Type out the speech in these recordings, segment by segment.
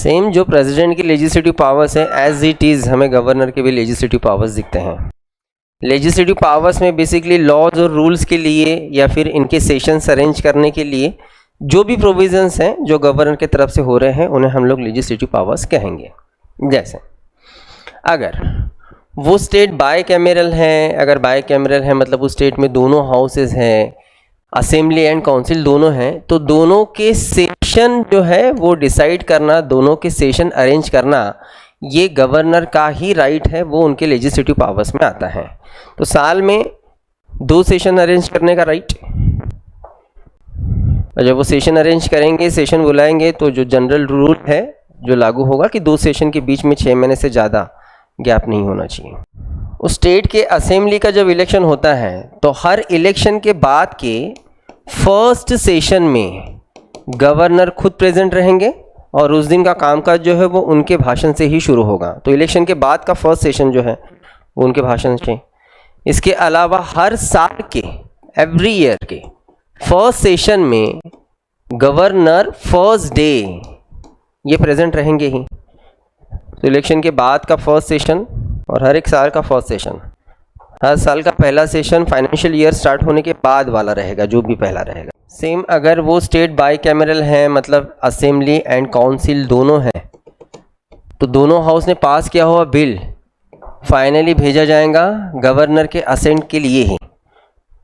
Same जो president की legislative powers है एज इट इज़ हमें गवर्नर के भी लेजिस्लेटिव पावर्स दिखते हैं। लेजिस्लेटिव पावर्स में बेसिकली लॉज और रूल्स के लिए या फिर इनके सेशंस अरेंज करने के लिए जो भी प्रोविजंस हैं जो गवर्नर की तरफ से हो रहे हैं उन्हें हम लोग लेजिस्लेटिव पावर्स कहेंगे। जैसे अगर वो स्टेट बाई कैमरल है, अगर बाई कैमरल है मतलब उस स्टेट में दोनों हाउसेज हैं, असेंबली एंड काउंसिल दोनों हैं, तो दोनों के सेशन जो है वो डिसाइड करना, दोनों के सेशन अरेंज करना, ये गवर्नर का ही राइट है, वो उनके लेजिस्लेटिव पावर्स में आता है। तो साल में 2 सेशन अरेंज करने का राइट, और जब वो सेशन अरेंज करेंगे, सेशन बुलाएंगे, तो जो जनरल रूल है जो लागू होगा कि 2 सेशन के बीच में 6 महीने से ज़्यादा गैप नहीं होना चाहिए। उस स्टेट के असेंबली का जब इलेक्शन होता है तो हर इलेक्शन के बाद के फर्स्ट सेशन में गवर्नर खुद प्रेजेंट रहेंगे और उस दिन का कामकाज जो है वो उनके भाषण से ही शुरू होगा। तो इलेक्शन के बाद का फर्स्ट सेशन जो है वो उनके भाषण से। इसके अलावा हर साल के एवरी ईयर के फर्स्ट सेशन में गवर्नर फर्स्ट डे ये प्रेजेंट रहेंगे ही। तो इलेक्शन के बाद का फर्स्ट सेशन और हर एक साल का फर्स्ट सेशन, हर साल का पहला सेशन फाइनेंशियल ईयर स्टार्ट होने के बाद वाला रहेगा, जो भी पहला रहेगा। सेम अगर वो स्टेट बाई कैमरल है मतलब असेंबली एंड काउंसिल दोनों हैं, तो दोनों हाउस ने पास किया हुआ बिल फाइनली भेजा जाएगा गवर्नर के असेंट के लिए ही।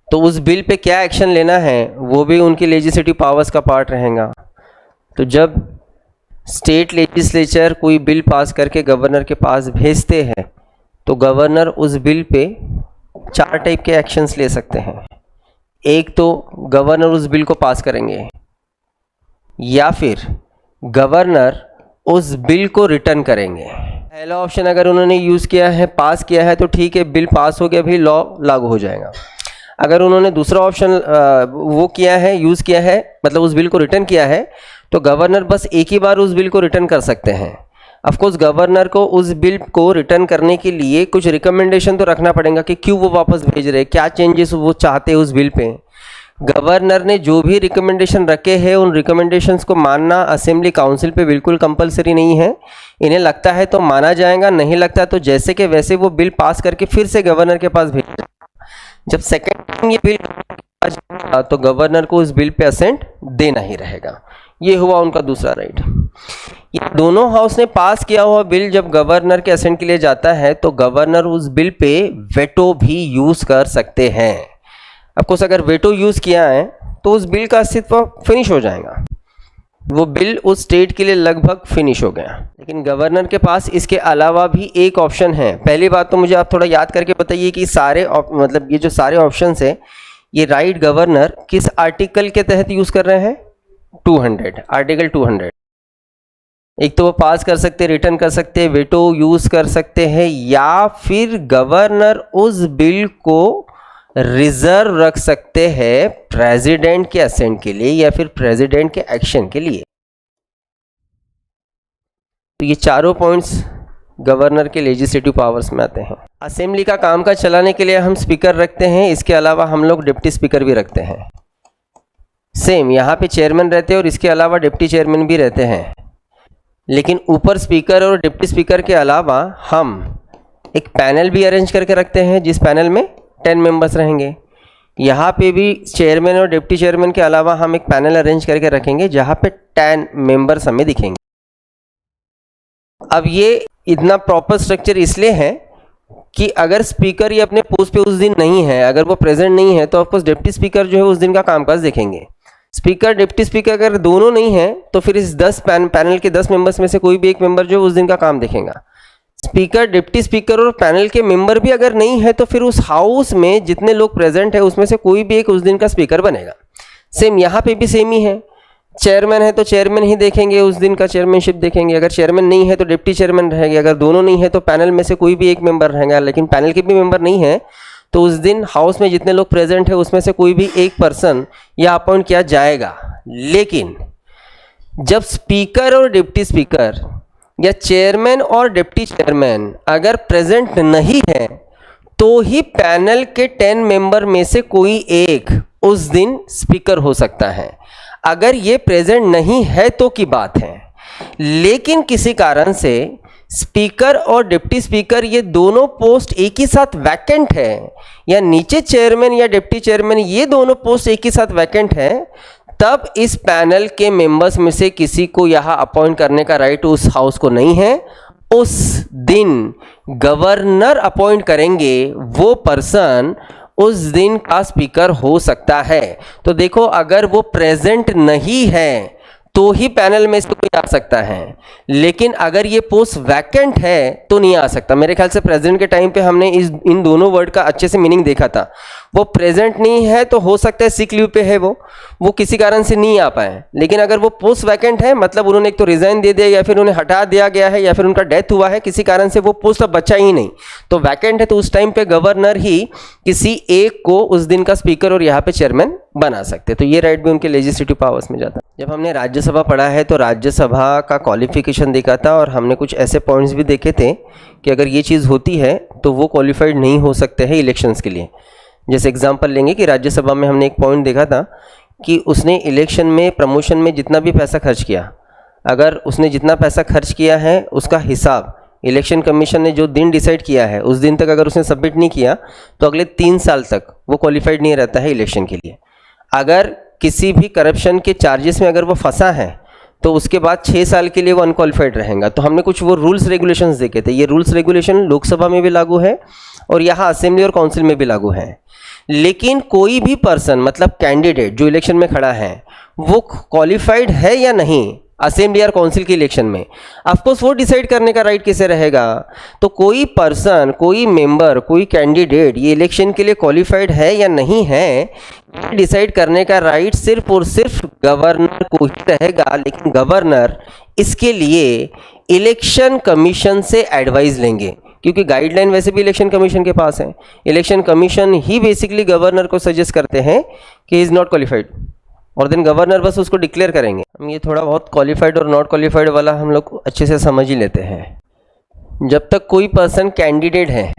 तो उस बिल पे क्या एक्शन लेना है वो भी उनकी लेजिस्लेटिव पावर्स का पार्ट रहेगा। तो जब स्टेट लेजिस्लेचर कोई बिल पास करके गवर्नर के पास भेजते हैं तो गवर्नर उस बिल पे 4 टाइप के एक्शंस ले सकते हैं। एक तो गवर्नर उस बिल को पास करेंगे, या फिर गवर्नर उस बिल को रिटर्न करेंगे। पहला ऑप्शन अगर उन्होंने यूज़ किया है, पास किया है, तो ठीक है, बिल पास हो गया, भी लॉ लागू हो जाएगा। अगर उन्होंने दूसरा ऑप्शन वो किया है, यूज़ किया है, मतलब उस बिल को रिटर्न किया है, तो गवर्नर बस एक ही बार उस बिल को रिटर्न कर सकते हैं। ऑफकोर्स गवर्नर को उस बिल को रिटर्न करने के लिए कुछ रिकमेंडेशन तो रखना पड़ेगा कि क्यों वो वापस भेज रहे, क्या चेंजेस वो चाहते हैं उस बिल पे। गवर्नर ने जो भी रिकमेंडेशन रखे हैं उन रिकमेंडेशंस को मानना असेंबली काउंसिल पे बिल्कुल कंपलसरी नहीं है। इन्हें लगता है तो माना जाएगा, नहीं लगता तो जैसे कि वैसे वो बिल पास करके फिर से गवर्नर के पास भेज। जब सेकेंड टाइम ये बिल तो गवर्नर को उस बिल पे असेंट देना ही रहेगा। ये हुआ उनका दूसरा राइट। ये दोनों हाउस ने पास किया हुआ बिल जब गवर्नर के असेंट के लिए जाता है तो गवर्नर उस बिल पे वेटो भी यूज कर सकते हैं। ऑफकोर्स अगर वेटो यूज किया है तो उस बिल का अस्तित्व फिनिश हो जाएगा, वो बिल उस स्टेट के लिए लगभग फिनिश हो गया। लेकिन गवर्नर के पास इसके अलावा भी एक ऑप्शन है। पहली बात तो मुझे आप थोड़ा याद करके बताइए कि सारे मतलब ये जो सारे ऑप्शंस है ये राइट गवर्नर किस आर्टिकल के तहत यूज कर रहे हैं? 200, आर्टिकल 200। एक तो वो पास कर सकते, रिटर्न कर सकते, वेटो यूज कर सकते हैं, या फिर गवर्नर उस बिल को रिजर्व रख सकते हैं प्रेसिडेंट के असेंट के लिए या फिर प्रेसिडेंट के एक्शन के लिए। तो ये चारों पॉइंट्स गवर्नर के लेजिस्लेटिव पावर्स में आते हैं। असेंबली का कामकाज चलाने के लिए हम स्पीकर रखते हैं, इसके अलावा हम लोग डिप्टी स्पीकर भी रखते हैं। सेम यहाँ पे चेयरमैन रहते हैं और इसके अलावा डिप्टी चेयरमैन भी रहते हैं। लेकिन ऊपर स्पीकर और डिप्टी स्पीकर के अलावा हम एक पैनल भी अरेंज करके रखते हैं जिस पैनल में 10 मेंबर्स रहेंगे। यहाँ पे भी चेयरमैन और डिप्टी चेयरमैन के अलावा हम एक पैनल अरेंज करके रखेंगे जहाँ पे 10 मेंबर्स हमें दिखेंगे। अब ये इतना प्रॉपर स्ट्रक्चर इसलिए है कि अगर स्पीकर ये अपने पोस्ट पे उस दिन नहीं है, अगर वो प्रेजेंट नहीं है, तो ऑफकोर्स डिप्टी स्पीकर जो है उस दिन का कामकाज देखेंगे। स्पीकर डिप्टी स्पीकर अगर दोनों नहीं है तो फिर इस 10 पैनल के 10 मेंबर्स में से कोई भी एक मेंबर जो उस दिन का काम देखेगा। स्पीकर, डिप्टी स्पीकर और पैनल के मेंबर भी अगर नहीं है तो फिर उस हाउस में जितने लोग प्रेजेंट है उसमें से कोई भी एक उस दिन का स्पीकर बनेगा। सेम यहाँ पे भी सेम ही है। चेयरमैन है तो चेयरमैन ही देखेंगे, उस दिन का चेयरमैनशिप देखेंगे। अगर चेयरमैन नहीं है तो डिप्टी चेयरमैन रहेंगे। अगर दोनों नहीं है तो पैनल में से कोई भी एक मेंबर रहेगा। लेकिन पैनल के भी मेंबर नहीं है तो उस दिन हाउस में जितने लोग प्रेजेंट है उसमें से कोई भी एक पर्सन या अपॉइंट किया जाएगा। लेकिन जब स्पीकर और डिप्टी स्पीकर या चेयरमैन और डिप्टी चेयरमैन अगर प्रेजेंट नहीं है तो ही पैनल के 10 मेंबर में से कोई एक उस दिन स्पीकर हो सकता है। अगर ये प्रेजेंट नहीं है तो की बात है। लेकिन किसी कारण से स्पीकर और डिप्टी स्पीकर ये दोनों पोस्ट एक ही साथ वैकेंट है, या नीचे चेयरमैन या डिप्टी चेयरमैन ये दोनों पोस्ट एक ही साथ वैकेंट है, तब इस पैनल के मेंबर्स में से किसी को यहाँ अपॉइंट करने का राइट उस हाउस को नहीं है। उस दिन गवर्नर अपॉइंट करेंगे, वो पर्सन उस दिन का स्पीकर हो सकता है। तो देखो, अगर वो प्रेजेंट नहीं है तो ही पैनल में से कोई आ सकता है, लेकिन अगर ये पोस्ट वैकेंट है तो नहीं आ सकता। मेरे ख्याल से प्रेजेंट के टाइम पे हमने इन दोनों वर्ड का अच्छे से मीनिंग देखा था। वो प्रेजेंट नहीं है तो हो सकता है सिक लीव पे है, वो किसी कारण से नहीं आ पाए, लेकिन अगर वो पोस्ट वैकेंट है मतलब उन्होंने एक तो रिजाइन दे दिया या फिर उन्हें हटा दिया गया है या फिर उनका डेथ हुआ है, किसी कारण से वो पोस्ट अब बचा ही नहीं, तो वैकेंट है, तो उस टाइम पे गवर्नर ही किसी एक को उस दिन का स्पीकर और यहाँ पे चेयरमैन बना सकते। तो ये राइट भी उनके लेजिस्लेटिव पावर्स में जाता है। जब हमने राज्यसभा पढ़ा है तो राज्यसभा का क्वालिफिकेशन देखा था और हमने कुछ ऐसे पॉइंट्स भी देखे थे कि अगर ये चीज़ होती है तो वो क्वालिफाइड नहीं हो सकते हैं इलेक्शंस के लिए। जैसे एग्जांपल लेंगे कि राज्यसभा में हमने एक पॉइंट देखा था कि उसने इलेक्शन में प्रमोशन में जितना भी पैसा खर्च किया, अगर उसने जितना पैसा खर्च किया है उसका हिसाब इलेक्शन कमीशन ने जो दिन डिसाइड किया है उस दिन तक अगर उसने सबमिट नहीं किया तो अगले 3 साल तक वो क्वालिफाइड नहीं रहता है इलेक्शन के लिए। अगर किसी भी करप्शन के चार्जेस में अगर वो फंसा है तो उसके बाद 6 साल के लिए वो अनक्वालिफाइड रहेगा। तो हमने कुछ वो रूल्स रेगुलेशंस देखे थे। ये रूल्स रेगुलेशन लोकसभा में भी लागू है और यहाँ असेंबली और काउंसिल में भी लागू है। लेकिन कोई भी पर्सन मतलब कैंडिडेट जो इलेक्शन में खड़ा है वो क्वालिफाइड है या नहीं असेंबली और काउंसिल के इलेक्शन में, ऑफकोर्स वो डिसाइड करने का राइट किसे रहेगा। तो कोई पर्सन, कोई मेंबर, कोई कैंडिडेट ये इलेक्शन के लिए क्वालिफाइड है या नहीं है, ये डिसाइड करने का राइट सिर्फ और सिर्फ गवर्नर को ही रहेगा। लेकिन गवर्नर इसके लिए इलेक्शन कमीशन से एडवाइस लेंगे, क्योंकि गाइडलाइन वैसे भी इलेक्शन कमीशन के पास है। इलेक्शन कमीशन ही बेसिकली गवर्नर को सजेस्ट करते हैं कि ही इज़ नॉट क्वालिफाइड, और देन गवर्नर बस उसको डिक्लेयर करेंगे। हम ये थोड़ा बहुत क्वालिफाइड और नॉट क्वालिफाइड वाला हम लोग अच्छे से समझ ही लेते हैं। जब तक कोई पर्सन कैंडिडेट है,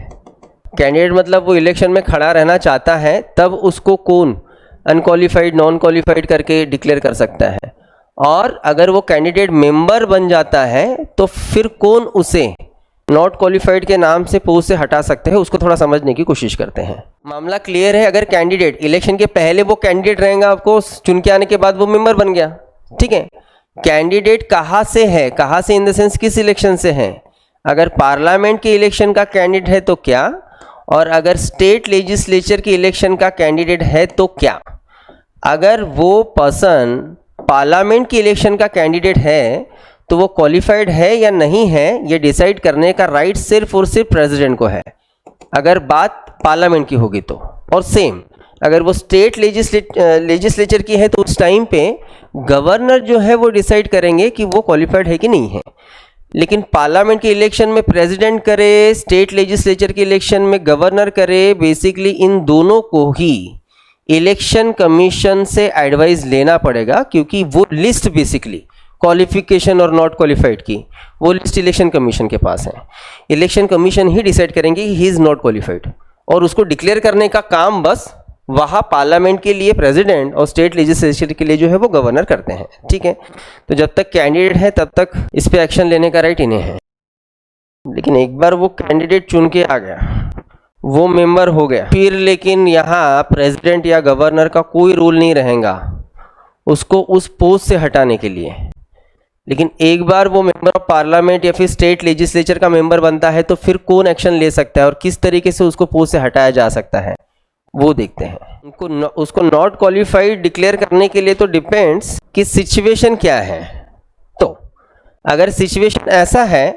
कैंडिडेट मतलब वो इलेक्शन में खड़ा रहना चाहता है, तब उसको कौन अनक्वालिफाइड, नॉन क्वालिफाइड करके डिक्लेयर कर सकता है। और अगर वो कैंडिडेट मेंबर बन जाता है तो फिर कौन उसे नॉट क्वालिफाइड के नाम से पोस्ट से हटा सकते हैं, उसको थोड़ा समझने की कोशिश करते हैं। मामला क्लियर है। अगर कैंडिडेट इलेक्शन के पहले वो कैंडिडेट रहेगा, आपको चुन के आने के बाद वो मेंबर बन गया, ठीक है। कैंडिडेट कहाँ से है, कहाँ से इन द सेंस किस इलेक्शन से है। अगर पार्लियामेंट के इलेक्शन का कैंडिडेट है तो क्या, और अगर स्टेट लेजिस्लेचर के इलेक्शन का कैंडिडेट है तो क्या। अगर वो पर्सन पार्लियामेंट के इलेक्शन का कैंडिडेट है तो वो क्वालिफाइड है या नहीं है, ये डिसाइड करने का राइट सिर्फ और सिर्फ प्रेसिडेंट को है, अगर बात पार्लियामेंट की होगी तो। और सेम अगर वो स्टेट लेजिस्लेचर की है तो उस टाइम पे गवर्नर जो है वो डिसाइड करेंगे कि वो क्वालिफाइड है कि नहीं है। लेकिन पार्लियामेंट के इलेक्शन में प्रेसिडेंट करे, स्टेट लेजिस्लेचर के इलेक्शन में गवर्नर करे, बेसिकली इन दोनों को ही इलेक्शन कमीशन से एडवाइस लेना पड़ेगा, क्योंकि वो लिस्ट बेसिकली क्वालिफिकेशन और नॉट क्वालिफाइड की वो लिस्ट इलेक्शन कमीशन के पास है। इलेक्शन कमीशन ही डिसाइड करेंगे कि ही इज़ नॉट क्वालिफाइड, और उसको डिक्लेयर करने का काम बस वहाँ पार्लियामेंट के लिए प्रेसिडेंट और स्टेट लेजिस्लेचर के लिए जो है वो गवर्नर करते हैं, ठीक है। तो जब तक कैंडिडेट है तब तक इस पर एक्शन लेने का राइट इन्हें है। लेकिन एक बार वो कैंडिडेट चुन के आ गया, वो मेंबर हो गया, फिर लेकिन यहाँ प्रेसिडेंट या गवर्नर का कोई रूल नहीं रहेगा उसको उस पोस्ट से हटाने के लिए। लेकिन एक बार वो मेंबर ऑफ पार्लियामेंट या फिर स्टेट लेजिस्लेचर का मेंबर बनता है तो फिर कौन एक्शन ले सकता है और किस तरीके से उसको पोस्ट से हटाया जा सकता है, वो देखते हैं। उसको नॉट क्वालिफाइड डिक्लेयर करने के लिए तो डिपेंड्स कि सिचुएशन क्या है। तो अगर सिचुएशन ऐसा है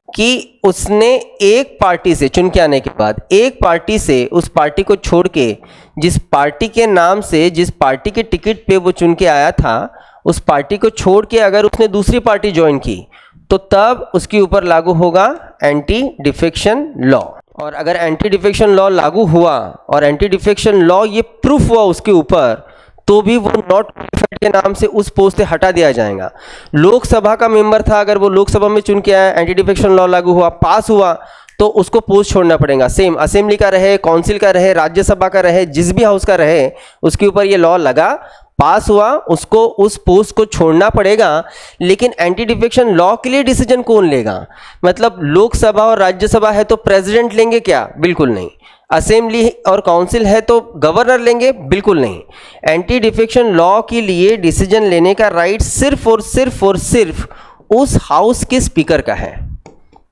कि उसने एक पार्टी से चुन के आने के बाद एक पार्टी से उस पार्टी को छोड़ के जिस पार्टी के नाम से, जिस पार्टी के टिकट पे वो चुन के आया था, उस पार्टी को छोड़ के अगर उसने दूसरी पार्टी ज्वाइन की तो तब उसके ऊपर लागू होगा एंटी डिफेक्शन लॉ। और अगर एंटी डिफेक्शन लॉ लागू हुआ और एंटी डिफेक्शन लॉ ये प्रूफ हुआ उसके ऊपर, तो भी वो नॉट क्वालिफाइड के नाम से उस पोस्ट से हटा दिया जाएगा। लोकसभा का मेंबर था, अगर वो लोकसभा में चुन के आया, एंटी डिफेक्शन लॉ लागू हुआ, पास हुआ, तो उसको पोस्ट छोड़ना पड़ेगा। सेम असेंबली का रहे, काउंसिल का रहे, राज्यसभा का रहे, जिस भी हाउस का रहे, उसके ऊपर ये लॉ लगा, पास हुआ उसको उस पोस्ट को छोड़ना पड़ेगा, लेकिन एंटी डिफेक्शन लॉ के लिए डिसीजन कौन लेगा? मतलब लोकसभा और राज्यसभा है तो प्रेसिडेंट लेंगे क्या? बिल्कुल नहीं। असेंबली और काउंसिल है तो गवर्नर लेंगे? बिल्कुल नहीं। एंटी डिफेक्शन लॉ के लिए डिसीजन लेने का राइट सिर्फ और सिर्फ उस हाउस के स्पीकर का है।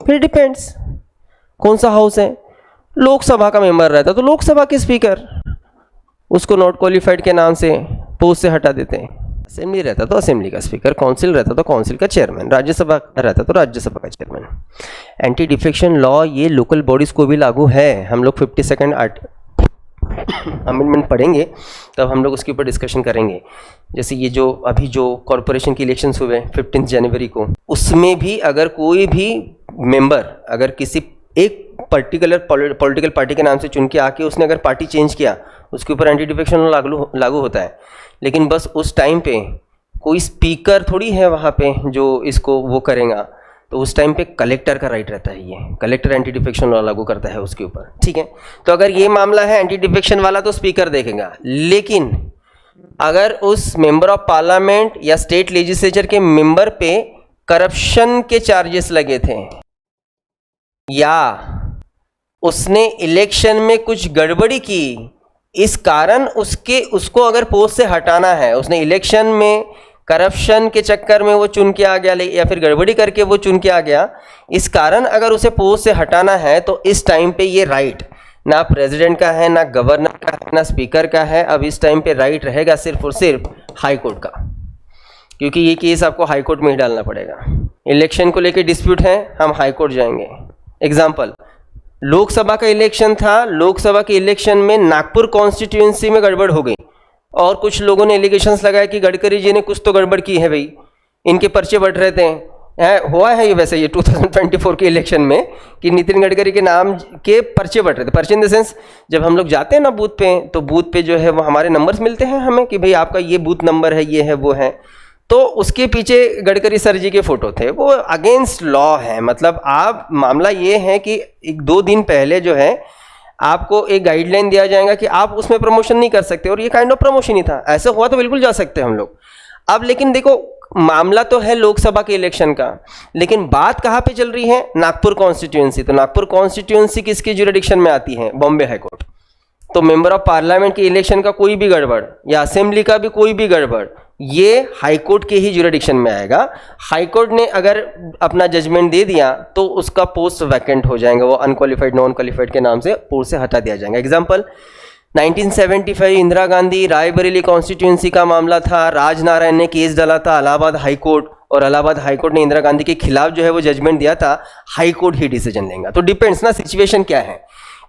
फिर डिपेंड्स कौन सा हाउस है। लोकसभा का मेंबर रहता तो लोकसभा के स्पीकर उसको नॉट क्वालिफाइड के नाम से पोस्ट से हटा देते हैं। असेंबली रहता तो असेंबली का स्पीकर, काउंसिल रहता तो काउंसिल का चेयरमैन, राज्यसभा रहता तो राज्यसभा का चेयरमैन। एंटी डिफेक्शन लॉ ये लोकल बॉडीज़ को भी लागू है। हम लोग 52nd अमेंडमेंट पढ़ेंगे तब हम लोग उसके ऊपर डिस्कशन करेंगे। जैसे ये जो अभी जो कॉरपोरेशन के इलेक्शंस हुए 15 जनवरी को, उसमें भी अगर कोई भी मेंबर अगर किसी एक पर्टिकुलर पॉलिटिकल पार्टी के नाम से चुन के आके उसने अगर पार्टी चेंज किया, उसके ऊपर एंटी डिफेक्शन लॉ लागू होता है। लेकिन बस उस टाइम पे कोई स्पीकर थोड़ी है वहाँ पे जो इसको वो करेगा, तो उस टाइम पे कलेक्टर का राइट रहता है। ये कलेक्टर एंटी डिफेक्शन लॉ लागू करता है उसके ऊपर, ठीक है। तो अगर ये मामला है एंटी डिफेक्शन वाला तो स्पीकर देखेगा। लेकिन अगर उस मेंबर ऑफ पार्लियामेंट या स्टेट लेजिस्लेचर के मेंबर पे करप्शन के चार्जेस लगे थे या उसने इलेक्शन में कुछ गड़बड़ी की, इस कारण उसको अगर पोस्ट से हटाना है, उसने इलेक्शन में करप्शन के चक्कर में वो चुन के आ गया या फिर गड़बड़ी करके वो चुन के आ गया, इस कारण अगर उसे पोस्ट से हटाना है तो इस टाइम पे ये राइट ना प्रेसिडेंट का है, ना गवर्नर का है, ना स्पीकर का है। अब इस टाइम पे राइट रहेगा सिर्फ और सिर्फ हाई कोर्ट का, क्योंकि ये केस आपको हाई कोर्ट में ही डालना पड़ेगा। इलेक्शन को लेके डिस्प्यूट है, हम हाई कोर्ट जाएंगे। एग्जाम्पल, लोकसभा का इलेक्शन था, लोकसभा के इलेक्शन में नागपुर कॉन्स्टिट्यूएंसी में गड़बड़ हो गई और कुछ लोगों ने एलिगेशंस लगाया कि गडकरी जी ने कुछ तो गड़बड़ की है भाई, इनके पर्चे बढ़ रहे थे। हुआ है ये वैसे ये 2024 के इलेक्शन में कि नितिन गडकरी के नाम के पर्चे बढ़ रहे थे। पर्चे इन द सेंस, जब हम लोग जाते हैं ना बूथ पे, तो बूथ पे जो है वो हमारे नंबर्स मिलते हैं हमें कि भाई आपका ये बूथ नंबर है, ये है, वो है। तो उसके पीछे गडकरी सर जी के फोटो थे, वो अगेंस्ट लॉ है। मतलब आप मामला ये है कि 1-2 दिन पहले जो है आपको एक गाइडलाइन दिया जाएगा कि आप उसमें प्रमोशन नहीं कर सकते, और ये काइंड ऑफ प्रमोशन ही था। ऐसा हुआ तो बिल्कुल जा सकते हैं हम लोग। अब लेकिन देखो, मामला तो है लोकसभा के इलेक्शन का, लेकिन बात कहाँ पे चल रही है? नागपुर कॉन्स्टिट्यूएंसी। तो नागपुर कॉन्स्टिट्यूएंसी किसके ज्यूरिडिक्शन में आती है? Bombay high court. तो मेंबर ऑफ पार्लियामेंट के इलेक्शन का कोई भी गड़बड़ या असेंबली का भी कोई भी गड़बड़, ये हाई कोर्ट के ही ज्यूरिडिक्शन में आएगा। हाई कोर्ट ने अगर अपना जजमेंट दे दिया तो उसका पोस्ट वैकेंट हो जाएगा, वो अनक्वालिफाइड नॉन क्वालिफाइड के नाम से पोस्ट से हटा दिया जाएगा। एग्जाम्पल, 1975 इंदिरा गांधी रायबरेली कॉन्स्टिट्यूएंसी का मामला था। राजनारायण ने केस डाला था इलाहाबाद हाई कोर्ट, और इलाहाबाद हाई कोर्ट ने इंदिरा गांधी के खिलाफ जो है वो जजमेंट दिया था। हाई कोर्ट ही डिसीजन लेगा। तो डिपेंड्स ना, सिचुएशन क्या है।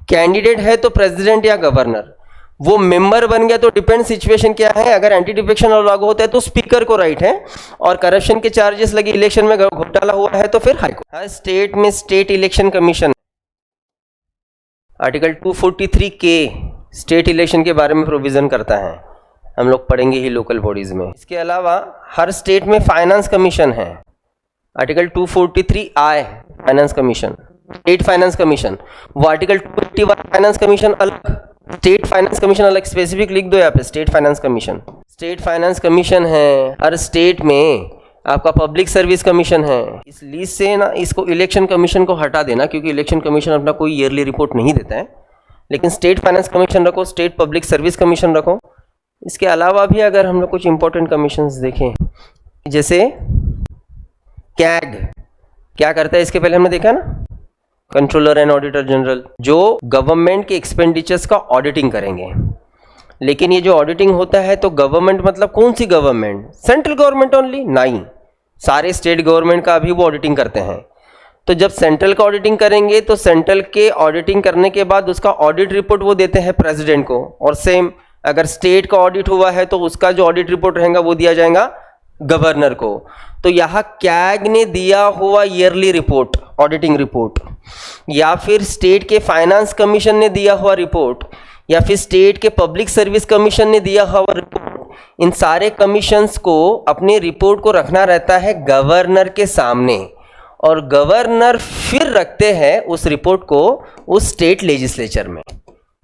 कैंडिडेट है तो प्रेसिडेंट या गवर्नर, वो मेंबर बन गया तो डिपेंड सिचुएशन क्या है। अगर एंटी डिफेक्शन लॉ लागू होता है तो स्पीकर को राइट है, और करप्शन के चार्जेस लगे, इलेक्शन में घोटाला हुआ है तो फिर हाई कोर्ट। हर स्टेट में स्टेट इलेक्शन कमीशन आर्टिकल 243 के स्टेट इलेक्शन के बारे में प्रोविजन करता है, हम लोग पढ़ेंगे ही लोकल बॉडीज में। इसके अलावा हर स्टेट में फाइनेंस कमीशन है, article 243I finance commission, state finance commission. वो आर्टिकल 281 फाइनेंस कमीशन अलग, स्टेट फाइनेंस कमीशन अलग। स्पेसिफिक लिख दो यहाँ पे, state finance commission. State finance commission है हर स्टेट में। आपका पब्लिक सर्विस कमीशन है। इस लीज से ना इसको इलेक्शन कमीशन को हटा देना, क्योंकि इलेक्शन कमीशन अपना कोई ईयरली रिपोर्ट नहीं देता है, लेकिन स्टेट फाइनेंस कमीशन रखो, स्टेट पब्लिक सर्विस कमीशन रखो। इसके अलावा भी अगर हम लोग कुछ इंपॉर्टेंट कमीशंस देखें, जैसे कैग क्या करता है, इसके पहले हमने देखा ना, कंट्रोलर एंड ऑडिटर जनरल, जो गवर्नमेंट के एक्सपेंडिचर्स का ऑडिटिंग करेंगे। लेकिन ये जो ऑडिटिंग होता है तो गवर्नमेंट मतलब कौन सी गवर्नमेंट? Central government only? नहीं, सारे स्टेट गवर्नमेंट का भी वो ऑडिटिंग करते हैं। तो जब सेंट्रल का ऑडिटिंग करेंगे तो सेंट्रल के ऑडिटिंग करने के बाद उसका ऑडिट रिपोर्ट वो देते हैं प्रेसिडेंट को, और सेम अगर स्टेट का ऑडिट हुआ है तो उसका जो ऑडिट रिपोर्ट रहेगा वो दिया जाएगा गवर्नर को। तो यहाँ कैग ने दिया हुआ ईयरली रिपोर्ट, ऑडिटिंग रिपोर्ट, या फिर स्टेट के फाइनेंस कमीशन ने दिया हुआ रिपोर्ट, या फिर स्टेट के पब्लिक सर्विस कमीशन ने दिया हुआ रिपोर्ट, इन सारे कमीशंस को अपने रिपोर्ट को रखना रहता है गवर्नर के सामने, और गवर्नर फिर रखते हैं उस रिपोर्ट को उस स्टेट लेजिस्लेचर में।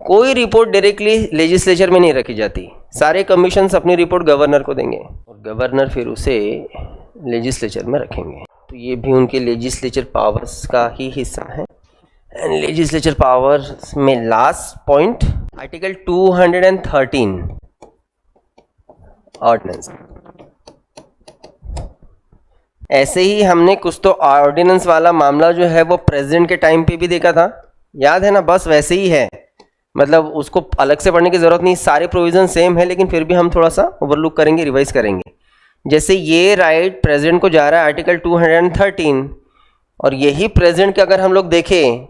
कोई रिपोर्ट डायरेक्टली लेजिस्लेचर में नहीं रखी जाती, सारे कमीशंस अपनी रिपोर्ट गवर्नर को देंगे और गवर्नर फिर उसे लेजिस्लेचर में रखेंगे। तो ये भी उनके लेजिस्लेचर पावर्स का ही हिस्सा है। एंड लेजिस्लेचर पावर्स में लास्ट पॉइंट आर्टिकल 213 ऑर्डिनेंस। ऐसे ही हमने कुछ तो ऑर्डिनेंस वाला मामला जो है वो प्रेसिडेंट के टाइम पे भी देखा था, याद है ना, बस वैसे ही है, मतलब उसको अलग से पढ़ने की ज़रूरत नहीं, सारे प्रोविज़न सेम है, लेकिन फिर भी हम थोड़ा सा ओवरलुक करेंगे, रिवाइज करेंगे। जैसे ये राइट प्रेसिडेंट को जा रहा है आर्टिकल 213, और यही प्रेसिडेंट के अगर हम लोग देखें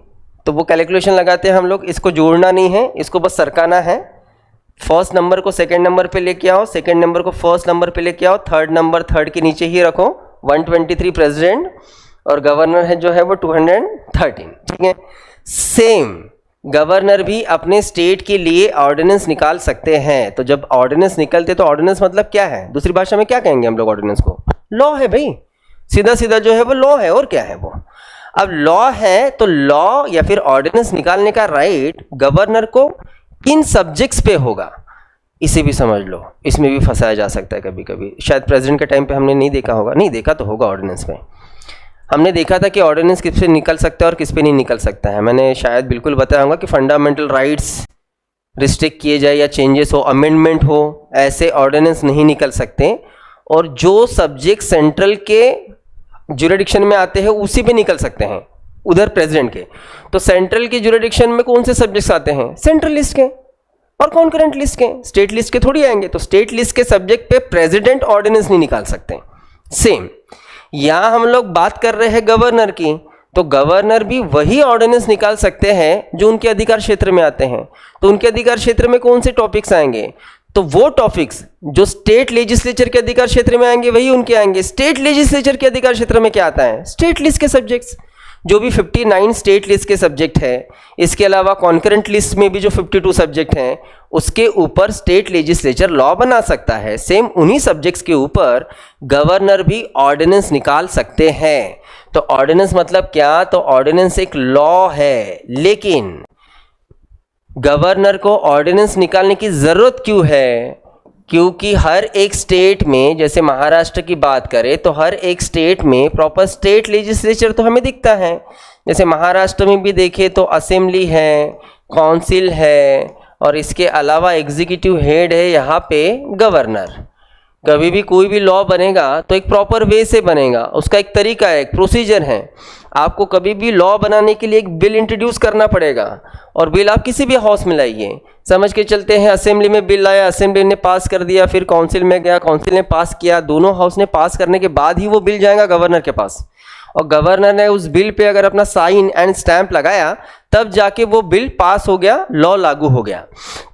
तो वो कैलकुलेशन लगाते हैं हम लोग, इसको जोड़ना नहीं है, इसको बस सरकाना है। फर्स्ट नंबर को सेकंड नंबर पे लेके आओ, सेकंड नंबर को फर्स्ट नंबर पे लेके आओ, थर्ड नंबर थर्ड के नीचे ही रखो, 123 प्रेसिडेंट और गवर्नर है जो है वो 213, ठीक है। सेम गवर्नर भी अपने स्टेट के लिए ऑर्डिनेंस निकाल सकते हैं। तो जब ऑर्डिनेंस निकलते तो ऑर्डिनेंस मतलब क्या है, दूसरी भाषा में क्या कहेंगे हम लोग ऑर्डिनेंस को? लॉ है भाई, सीधा सीधा जो है वो लॉ है, और क्या है वो। अब लॉ है तो लॉ या फिर ऑर्डिनेंस निकालने का राइट गवर्नर को किन सब्जेक्ट्स पे होगा, इसे भी समझ लो, इसमें भी फंसाया जा सकता है कभी कभी। शायद प्रेसिडेंट के टाइम पे हमने नहीं देखा होगा, नहीं देखा तो होगा ऑर्डिनेंस में। हमने देखा था कि ऑर्डिनेंस किस पे निकल सकता है और किस पे नहीं निकल सकता है। मैंने शायद बिल्कुल बताया होगा कि फंडामेंटल राइट्स रिस्ट्रिक्ट किए जाए या चेंजेस हो, अमेंडमेंट हो, ऐसे ऑर्डिनेंस नहीं निकल सकते। और जो सब्जेक्ट सेंट्रल के ज्यूरिडिक्शन में आते हैं उसी पे निकल सकते हैं, उधर प्रेसिडेंट के। तो सेंट्रल के ज्यूरिडिक्शन में कौन से सब्जेक्ट्स आते हैं? सेंट्रल लिस्ट के और कॉन्करेंट लिस्ट के, स्टेट लिस्ट के थोड़ी आएंगे। तो स्टेट लिस्ट के सब्जेक्ट पे प्रेसिडेंट ऑर्डिनेंस नहीं निकाल सकते। सेम यहां हम लोग बात कर रहे हैं गवर्नर की, तो गवर्नर भी वही ऑर्डिनेंस निकाल सकते हैं जो उनके अधिकार क्षेत्र में आते हैं। तो उनके अधिकार क्षेत्र में कौन से टॉपिक्स आएंगे? तो वो टॉपिक्स जो स्टेट लेजिस्लेचर के अधिकार क्षेत्र में आएंगे वही उनके आएंगे। स्टेट लेजिस्लेचर के अधिकार क्षेत्र में क्या आता है? स्टेट लिस्ट के सब्जेक्ट्स, जो भी 59 स्टेट लिस्ट के सब्जेक्ट है। इसके अलावा कॉन्करेंट लिस्ट में भी जो 52 सब्जेक्ट हैं उसके ऊपर स्टेट लेजिस्लेचर लॉ बना सकता है। सेम उन्हीं सब्जेक्ट्स के ऊपर गवर्नर भी ऑर्डिनेंस निकाल सकते हैं। तो ऑर्डिनेंस मतलब क्या? तो ऑर्डिनेंस एक लॉ है, लेकिन गवर्नर को ऑर्डिनेंस निकालने की जरूरत क्यों है? क्योंकि हर एक स्टेट में, जैसे महाराष्ट्र की बात करें तो हर एक स्टेट में प्रॉपर स्टेट लेजिस्लेचर तो हमें दिखता है। जैसे महाराष्ट्र में भी देखें तो असेंबली है, काउंसिल है, और इसके अलावा एग्जीक्यूटिव हेड है यहाँ पे गवर्नर। कभी भी कोई भी लॉ बनेगा तो एक प्रॉपर वे से बनेगा, उसका एक तरीका है, एक प्रोसीजर है। आपको कभी भी लॉ बनाने के लिए एक बिल इंट्रोड्यूस करना पड़ेगा, और बिल आप किसी भी हाउस में लाइए। समझ के चलते हैं असेंबली में बिल लाया, असेंबली ने पास कर दिया, फिर काउंसिल में गया, काउंसिल ने पास किया, दोनों हाउस ने पास करने के बाद ही वो बिल जाएगा गवर्नर के पास, और गवर्नर ने उस बिल पे अगर अपना साइन एंड स्टैंप लगाया तब जाके वो बिल पास हो गया, लॉ लागू हो गया।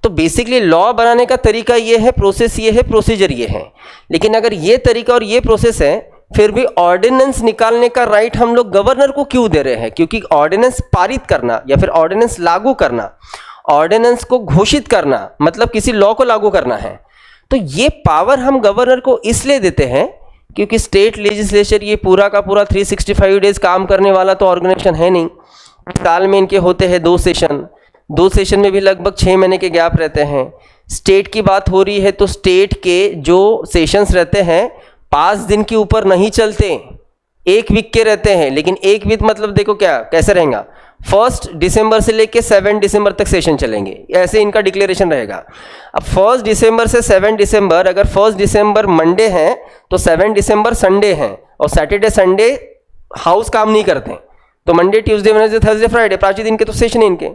तो बेसिकली लॉ बनाने का तरीका ये है, प्रोसेस ये है, प्रोसीजर ये है। लेकिन अगर ये तरीका और ये प्रोसेस है, फिर भी ऑर्डिनेंस निकालने का राइट हम लोग गवर्नर को क्यों दे रहे हैं? क्योंकि ऑर्डिनेंस पारित करना या फिर ऑर्डिनेंस लागू करना, ऑर्डिनेंस को घोषित करना मतलब किसी लॉ को लागू करना है। तो ये पावर हम गवर्नर को इसलिए देते हैं क्योंकि स्टेट लेजिस्लेचर ये पूरा का पूरा 365 डेज काम करने वाला तो ऑर्गेनाइजेशन है नहीं। साल में इनके होते हैं 2 सेशन, 2 सेशन में भी लगभग 6 महीने के गैप रहते हैं। स्टेट की बात हो रही है तो स्टेट के जो सेशंस रहते हैं 5 दिन के ऊपर नहीं चलते, 1 वीक के रहते हैं। लेकिन 1 वीक मतलब देखो क्या कैसे रहेगा, 1 दिसंबर से लेके 7 दिसंबर तक सेशन चलेंगे, ऐसे इनका डिक्लेरेशन रहेगा। अब 1 दिसंबर से 7 दिसंबर, अगर 1 दिसंबर मंडे है तो 7 दिसंबर संडे है, और सैटरडे संडे हाउस काम नहीं करते, तो Monday Tuesday Wednesday Thursday Friday 5 दिन के तो सेशन इनके।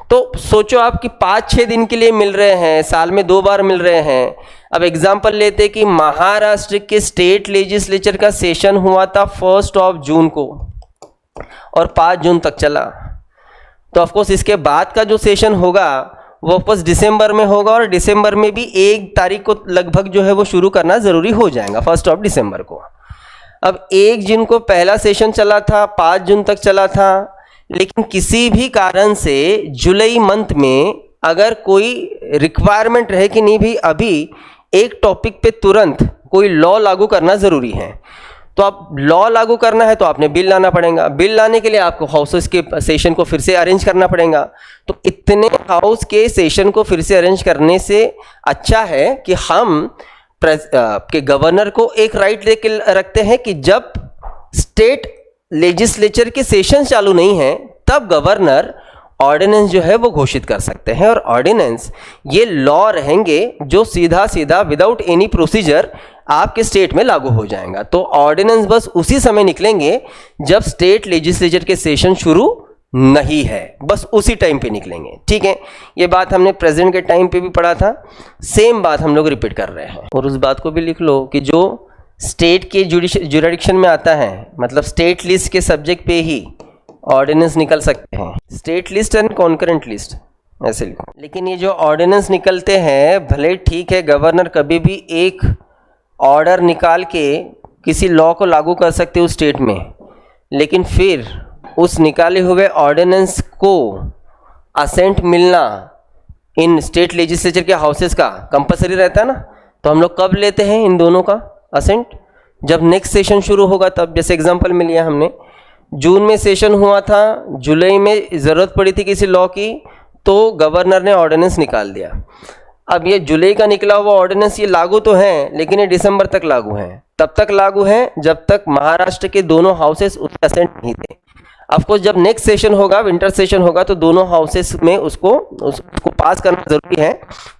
तो सोचो आप कि 5-6 दिन के लिए मिल रहे हैं, साल में 2 बार मिल रहे हैं। अब एग्जांपल लेते कि महाराष्ट्र के स्टेट लेजिस्लेचर का सेशन हुआ था 1 जून को और 5 जून तक चला, तो ऑफकोर्स इसके बाद का जो सेशन होगा वो वापस दिसंबर में होगा, और दिसंबर में भी 1 तारीख को लगभग जो है वो शुरू करना ज़रूरी हो जाएगा, 1 दिसंबर को। अब 1 जून को पहला सेशन चला था, 5 जून तक चला था, लेकिन किसी भी कारण से जुलाई मंथ में अगर कोई रिक्वायरमेंट रहे कि नहीं भी अभी एक टॉपिक पे तुरंत कोई लॉ लागू करना ज़रूरी है, तो आप लॉ लागू करना है तो आपने बिल लाना पड़ेगा, बिल लाने के लिए आपको हाउसेस के सेशन को फिर से अरेंज करना पड़ेगा। तो इतने हाउस के सेशन को फिर से अरेंज करने से अच्छा है कि हम के गवर्नर को एक राइट दे के रखते हैं कि जब स्टेट लेजिस्लेचर के सेशन चालू नहीं है तब गवर्नर ऑर्डिनेंस जो है वो घोषित कर सकते हैं, और ऑर्डिनेंस ये लॉ रहेंगे जो सीधा सीधा विदाउट एनी प्रोसीजर आपके स्टेट में लागू हो जाएगा। तो ऑर्डिनेंस बस उसी समय निकलेंगे जब स्टेट लेजिस्लेचर के सेशन शुरू नहीं है, बस उसी टाइम पे निकलेंगे। ठीक है, ये बात हमने प्रेजेंट के टाइम पे भी पढ़ा था, सेम बात हम लोग रिपीट कर रहे हैं। और उस बात को भी लिख लो कि जो स्टेट के जुरिडिक्शन में आता है, मतलब स्टेट लिस्ट के सब्जेक्ट पे ही ऑर्डिनेंस निकल सकते हैं, state list and concurrent list ऐसे लिखो। लेकिन ये जो ऑर्डिनेंस निकलते हैं, भले ठीक है गवर्नर कभी भी एक ऑर्डर निकाल के किसी लॉ को लागू कर सकते हो स्टेट में, लेकिन फिर उस निकाले हुए ऑर्डिनेंस को असेंट मिलना इन स्टेट लेजिस्लेचर के हाउसेस का कंपलसरी रहता है ना। तो हम लोग कब लेते हैं इन दोनों का असेंट? जब नेक्स्ट सेशन शुरू होगा तब। जैसे एग्जांपल में लिया हमने, जून में सेशन हुआ था, जुलाई में ज़रूरत पड़ी थी किसी लॉ की, तो गवर्नर ने ऑर्डिनेंस निकाल दिया। अब ये जुलाई का निकला हुआ ऑर्डिनेंस ये लागू तो है, लेकिन ये दिसंबर तक लागू है। तब तक लागू है जब तक महाराष्ट्र के दोनों हाउसेस उसके असेंट नहीं थे। ऑफकोर्स जब नेक्स्ट सेशन होगा, विंटर सेशन होगा, तो दोनों हाउसेस में उसको पास करना जरूरी है।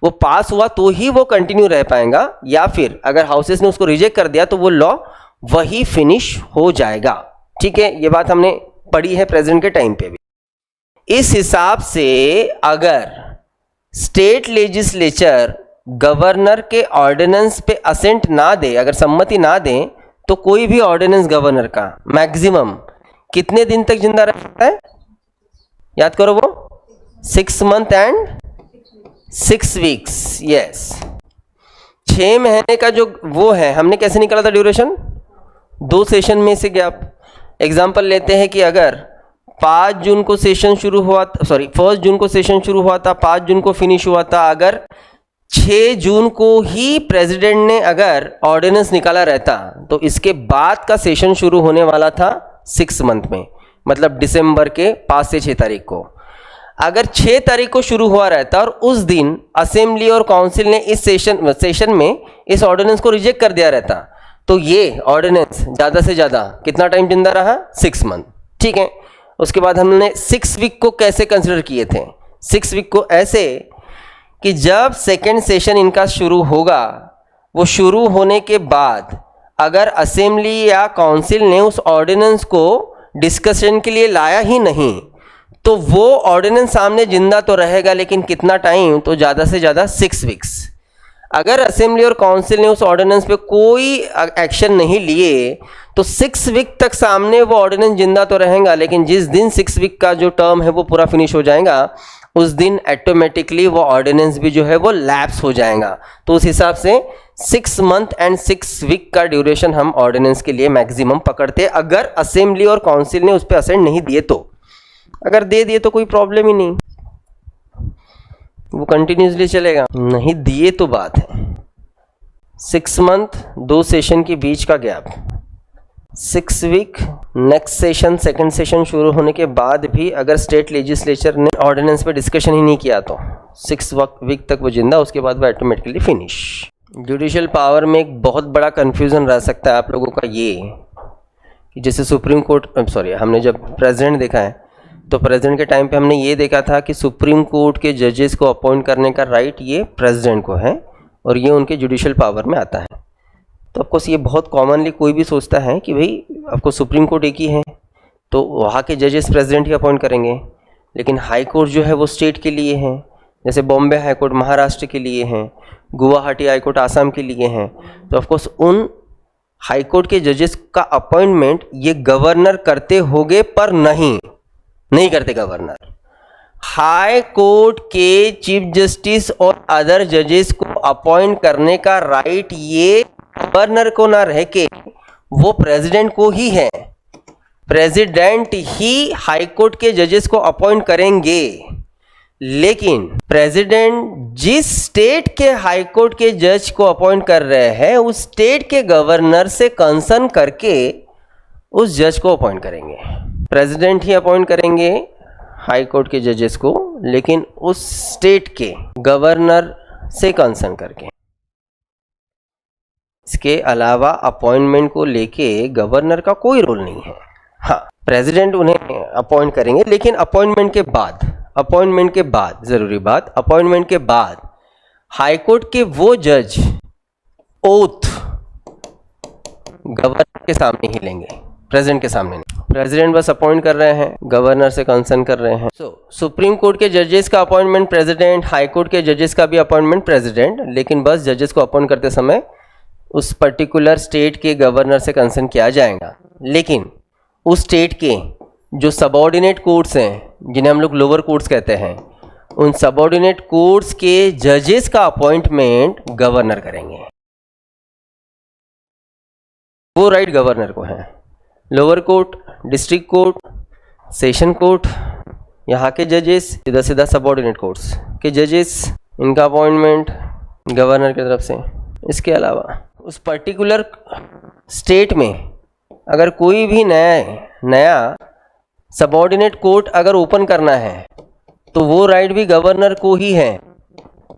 वो पास हुआ तो ही वो कंटिन्यू रह पाएगा, या फिर अगर हाउसेस ने उसको रिजेक्ट कर दिया तो वो लॉ वही फिनिश हो जाएगा। ठीक है, ये बात हमने पढ़ी है प्रेजेंट के टाइम पे भी। इस हिसाब से अगर स्टेट लेजिस्लेचर गवर्नर के ऑर्डिनेंस पे असेंट ना दे, अगर सम्मति ना दे, तो कोई भी ऑर्डिनेंस गवर्नर का मैक्सिमम कितने दिन तक जिंदा रह सकता है? याद करो, वो 6 मंथ एंड 6 वीक्स। यस, 6 महीने का जो वो है, हमने कैसे निकाला था ड्यूरेशन? 2 सेशन में से गैप। एग्जाम्पल लेते हैं कि अगर 5 जून को सेशन शुरू हुआ, 1 जून को सेशन शुरू हुआ था, 5 जून को फिनिश हुआ था, अगर 6 जून को ही प्रेसिडेंट ने अगर ऑर्डिनेंस निकाला रहता तो इसके बाद का सेशन शुरू होने वाला था 6 मंथ में, मतलब दिसंबर के 5 से 6 तारीख को। अगर 6 तारीख को शुरू हुआ रहता और उस दिन असेंबली और काउंसिल ने इस सेशन में इस ऑर्डिनेंस को रिजेक्ट कर दिया रहता, तो ये ऑर्डिनेंस ज़्यादा से ज़्यादा कितना टाइम जिंदा रहा? 6 मंथ। ठीक है, उसके बाद हमने 6 वीक को कैसे कंसिडर किए थे? 6 वीक को ऐसे कि जब सेकेंड सेशन इनका शुरू होगा, वो शुरू होने के बाद अगर असेंबली या काउंसिल ने उस ऑर्डिनेंस को डिस्कशन के लिए लाया ही नहीं, तो वो ऑर्डिनेंस सामने जिंदा तो रहेगा, लेकिन कितना टाइम? तो ज़्यादा से ज़्यादा 6 वीक्स। अगर असेंबली और काउंसिल ने उस ऑर्डिनेंस पे कोई एक्शन नहीं लिए तो 6 वीक तक सामने वो ऑर्डिनेंस जिंदा तो रहेगा, लेकिन जिस दिन 6 वीक का जो टर्म है वो पूरा फिनिश हो जाएगा, उस दिन ऑटोमेटिकली वो ऑर्डिनेंस भी जो है वो लैप्स हो जाएगा। तो उस हिसाब से 6 मंथ एंड 6 वीक का ड्यूरेशन हम ऑर्डिनेंस के लिए मैक्सिमम पकड़ते, अगर असेंबली और काउंसिल ने उस पर असेंट नहीं दिए तो। अगर दे दिए तो कोई प्रॉब्लम ही नहीं, वो कंटिन्यूसली चलेगा। नहीं दिए तो बात है। 6 मंथ 2 सेशन के बीच का gap, 6 week, next session second session शुरू होने के बाद भी अगर स्टेट लेजिस्लेचर ने ऑर्डिनेंस पे डिस्कशन ही नहीं किया तो 6 वीक तक वो जिंदा, उसके बाद वो ऑटोमेटिकली फिनिश। जुडिशियल पावर में एक बहुत बड़ा कन्फ्यूज़न रह सकता है आप लोगों का ये कि जैसे सुप्रीम कोर्ट, हमने जब प्रेसिडेंट देखा है तो प्रेसिडेंट के टाइम पे हमने ये देखा था कि सुप्रीम कोर्ट के जजेस को अपॉइंट करने का राइट ये प्रेसिडेंट को है और ये उनके जुडिशियल पावर में आता है। तो ऑफकोर्स ये बहुत कॉमनली कोई भी सोचता है कि भाई ऑफकोर्स सुप्रीम कोर्ट एक ही है तो वहाँ के जजेस प्रेसिडेंट ही अपॉइंट करेंगे, लेकिन हाई कोर्ट जो है वो स्टेट के लिए हैं। जैसे बॉम्बे हाई कोर्ट महाराष्ट्र के लिए हैं, गुवाहाटी हाई कोर्ट आसाम के लिए हैं। तो ऑफकोर्स उन हाई कोर्ट के जजेस का अपॉइंटमेंट ये गवर्नर करते होंगे, पर नहीं करते गवर्नर। हाई कोर्ट के चीफ जस्टिस और अदर जजेस को अपॉइंट करने का राइट ये गवर्नर को ना रह के वो प्रेसिडेंट को ही है। प्रेसिडेंट ही हाई कोर्ट के जजेस को अपॉइंट करेंगे। लेकिन प्रेसिडेंट जिस स्टेट के हाई कोर्ट के जज को अपॉइंट कर रहे हैं उस स्टेट के गवर्नर से कंसर्न करके उस जज को अपॉइंट करेंगे। प्रेसिडेंट ही अपॉइंट करेंगे हाई कोर्ट के जजेस को, लेकिन उस स्टेट के गवर्नर से कंसर्न करके। इसके अलावा अपॉइंटमेंट को लेके गवर्नर का कोई रोल नहीं है। हाँ, प्रेसिडेंट उन्हें अपॉइंट करेंगे, लेकिन अपॉइंटमेंट के बाद ज़रूरी बात, अपॉइंटमेंट के बाद हाई कोर्ट के वो जज ओथ गवर्नर के सामने ही लेंगे, प्रेसिडेंट के सामने नहीं। प्रेसिडेंट बस अपॉइंट कर रहे हैं, गवर्नर से कंसर्न कर रहे हैं। सुप्रीम कोर्ट के जजेस का अपॉइंटमेंट प्रेसिडेंट, हाई कोर्ट के जजेस का भी अपॉइंटमेंट प्रेसिडेंट, लेकिन बस जजेस को अपॉइंट करते समय उस पर्टिकुलर स्टेट के गवर्नर से कंसर्न किया जाएगा। लेकिन उस स्टेट के जो सबऑर्डिनेट कोर्ट्स हैं, जिन्हें हम लोग लोअर कोर्ट्स कहते हैं, उन सबऑर्डिनेट कोर्ट्स के जजेस का अपॉइंटमेंट गवर्नर करेंगे। वो राइट गवर्नर को है। Lower court, district court, session court, यहाँ के जजेस, सीधा सीधा सबऑर्डिनेट कोर्ट्स के जजेस, इनका अपॉइंटमेंट गवर्नर की तरफ से। इसके अलावा उस पर्टिकुलर स्टेट में अगर कोई भी नया सबऑर्डिनेट कोर्ट अगर ओपन करना है तो वो राइट भी गवर्नर को ही है।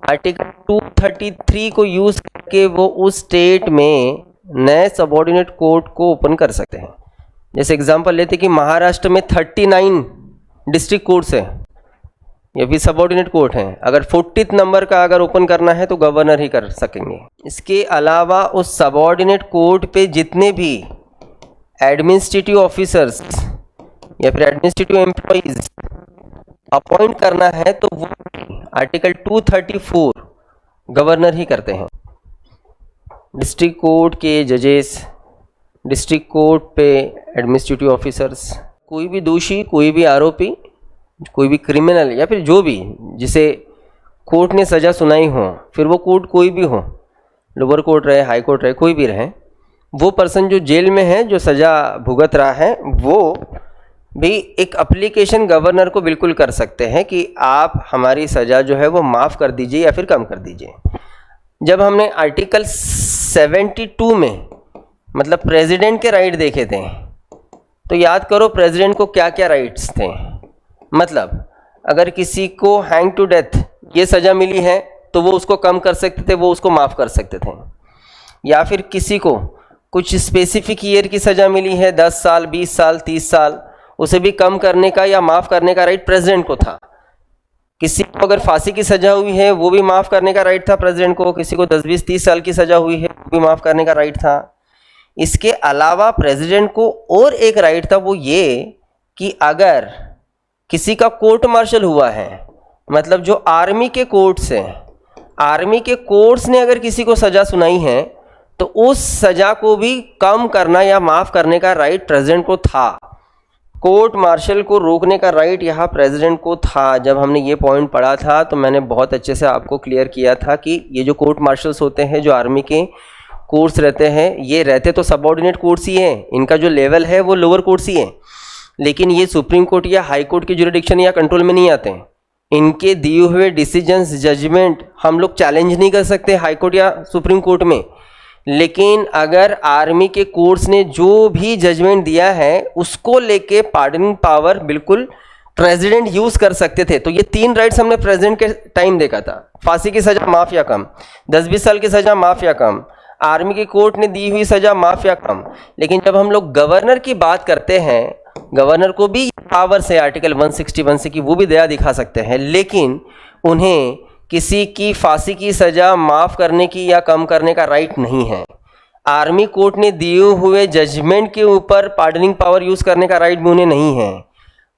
आर्टिकल 233 को यूज़ करके वो उस स्टेट में नए सबऑर्डिनेट कोर्ट को ओपन कर सकते हैं। जैसे एग्जांपल लेते कि महाराष्ट्र में 39 डिस्ट्रिक्ट कोर्ट्स हैं, ये भी सबऑर्डिनेट कोर्ट हैं। अगर 40th नंबर का अगर ओपन करना है तो गवर्नर ही कर सकेंगे। इसके अलावा उस सबऑर्डिनेट कोर्ट पे जितने भी एडमिनिस्ट्रेटिव ऑफिसर्स या फिर एडमिनिस्ट्रेटिव एम्प्लॉइज अपॉइंट करना है तो वो आर्टिकल 234 गवर्नर ही करते हैं। डिस्ट्रिक्ट कोर्ट के जजेस, डिस्ट्रिक्ट कोर्ट पे एडमिनिस्ट्रेटिव ऑफिसर्स, कोई भी दोषी, कोई भी आरोपी, कोई भी क्रिमिनल या फिर जो भी जिसे कोर्ट ने सज़ा सुनाई हो, फिर वो कोर्ट कोई भी हो, लोअर कोर्ट रहे, हाई कोर्ट रहे, कोई भी रहे, वो पर्सन जो जेल में है, जो सज़ा भुगत रहा है, वो भी एक एप्लीकेशन गवर्नर को बिल्कुल कर सकते हैं कि आप हमारी सज़ा जो है वो माफ़ कर दीजिए या फिर कम कर दीजिए। जब हमने आर्टिकल 72 में मतलब प्रेसिडेंट के राइट देखे थे, तो याद करो प्रेसिडेंट को क्या क्या राइट्स थे। मतलब अगर किसी को हैंग टू डेथ ये सज़ा मिली है तो वो उसको कम कर सकते थे, वो उसको माफ़ कर सकते थे। या फिर किसी को कुछ स्पेसिफिक ईयर की सज़ा मिली है, 10 साल, 20 साल, 30 साल, उसे भी कम करने का या माफ़ करने का राइट प्रेसिडेंट को था। किसी को अगर फांसी की सज़ा हुई है वो भी माफ़ करने का राइट था प्रेसिडेंट को। किसी को 10, 20, 30 साल की सज़ा हुई है वो भी माफ़ करने का राइट था। इसके अलावा प्रेसिडेंट को और एक राइट था, वो ये कि अगर किसी का कोर्ट मार्शल हुआ है, मतलब जो आर्मी के कोर्ट्स हैं, आर्मी के कोर्ट्स ने अगर किसी को सज़ा सुनाई है तो उस सज़ा को भी कम करना या माफ़ करने का राइट प्रेसिडेंट को था। कोर्ट मार्शल को रोकने का राइट यहाँ प्रेसिडेंट को था। जब हमने ये पॉइंट पढ़ा था तो मैंने बहुत अच्छे से आपको क्लियर किया था कि ये जो कोर्ट मार्शल्स होते हैं, जो आर्मी के कोर्ट्स रहते हैं, ये रहते तो सबऑर्डिनेट कोर्ट्स ही हैं, इनका जो लेवल है वो लोअर कोर्ट्स ही हैं, लेकिन ये सुप्रीम कोर्ट या हाई कोर्ट के जुरिडिक्शन या कंट्रोल में नहीं आते हैं। इनके दिए हुए डिसीजंस, जजमेंट हम लोग चैलेंज नहीं कर सकते हाई कोर्ट या सुप्रीम कोर्ट में, लेकिन अगर आर्मी के कोर्ट्स ने जो भी जजमेंट दिया है उसको लेके पार्डनिंग पावर बिल्कुल प्रेसिडेंट यूज़ कर सकते थे। तो ये 3 राइट्स हमने प्रेसिडेंट के टाइम देखा था। फांसी की सज़ा माफ़ या कम, 10-20 साल की सज़ा माफ़ या कम, आर्मी की कोर्ट ने दी हुई सज़ा माफ़ या कम। लेकिन जब हम लोग गवर्नर की बात करते हैं, गवर्नर को भी पावर से आर्टिकल 161 से कि वो भी दया दिखा सकते हैं, लेकिन उन्हें किसी की फांसी की सज़ा माफ़ करने की या कम करने का राइट नहीं है। आर्मी कोर्ट ने दिए हुए जजमेंट के ऊपर पार्डनिंग पावर यूज़ करने का राइट भी उन्हें नहीं है।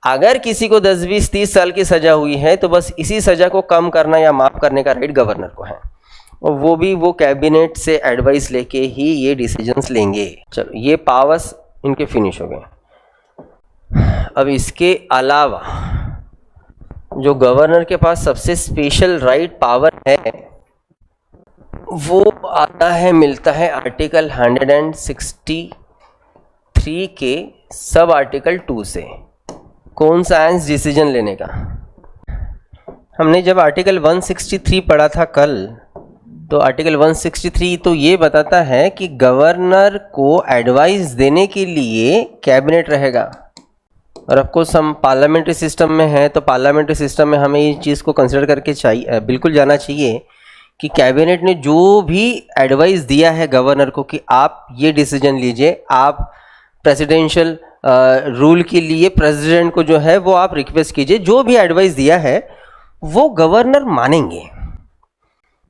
अगर किसी को 10, 20, 30 साल की सज़ा हुई है तो बस इसी सज़ा को कम करना या माफ़ करने का राइट गवर्नर को है, और वो भी वो कैबिनेट से एडवाइस लेके ही ये डिसीजंस लेंगे। चलो, ये पावर्स इनके फिनिश हो गए। अब इसके अलावा जो गवर्नर के पास सबसे स्पेशल राइट पावर है वो आता है, मिलता है आर्टिकल 163 के सब आर्टिकल 2 से। कौन सा डिसीजन लेने का? हमने जब आर्टिकल 163 पढ़ा था कल, तो आर्टिकल 163 तो ये बताता है कि गवर्नर को एडवाइस देने के लिए कैबिनेट रहेगा। और ऑफकोर्स हम पार्लियामेंट्री सिस्टम में हैं, तो पार्लियामेंट्री सिस्टम में हमें इस चीज़ को कंसिडर करके चाहिए, बिल्कुल जाना चाहिए कि कैबिनेट ने जो भी एडवाइस दिया है गवर्नर को कि आप ये डिसीजन लीजिए, आप प्रेसिडेंशियल रूल के लिए प्रेसिडेंट को जो है वो आप रिक्वेस्ट कीजिए, जो भी एडवाइस दिया है वो गवर्नर मानेंगे।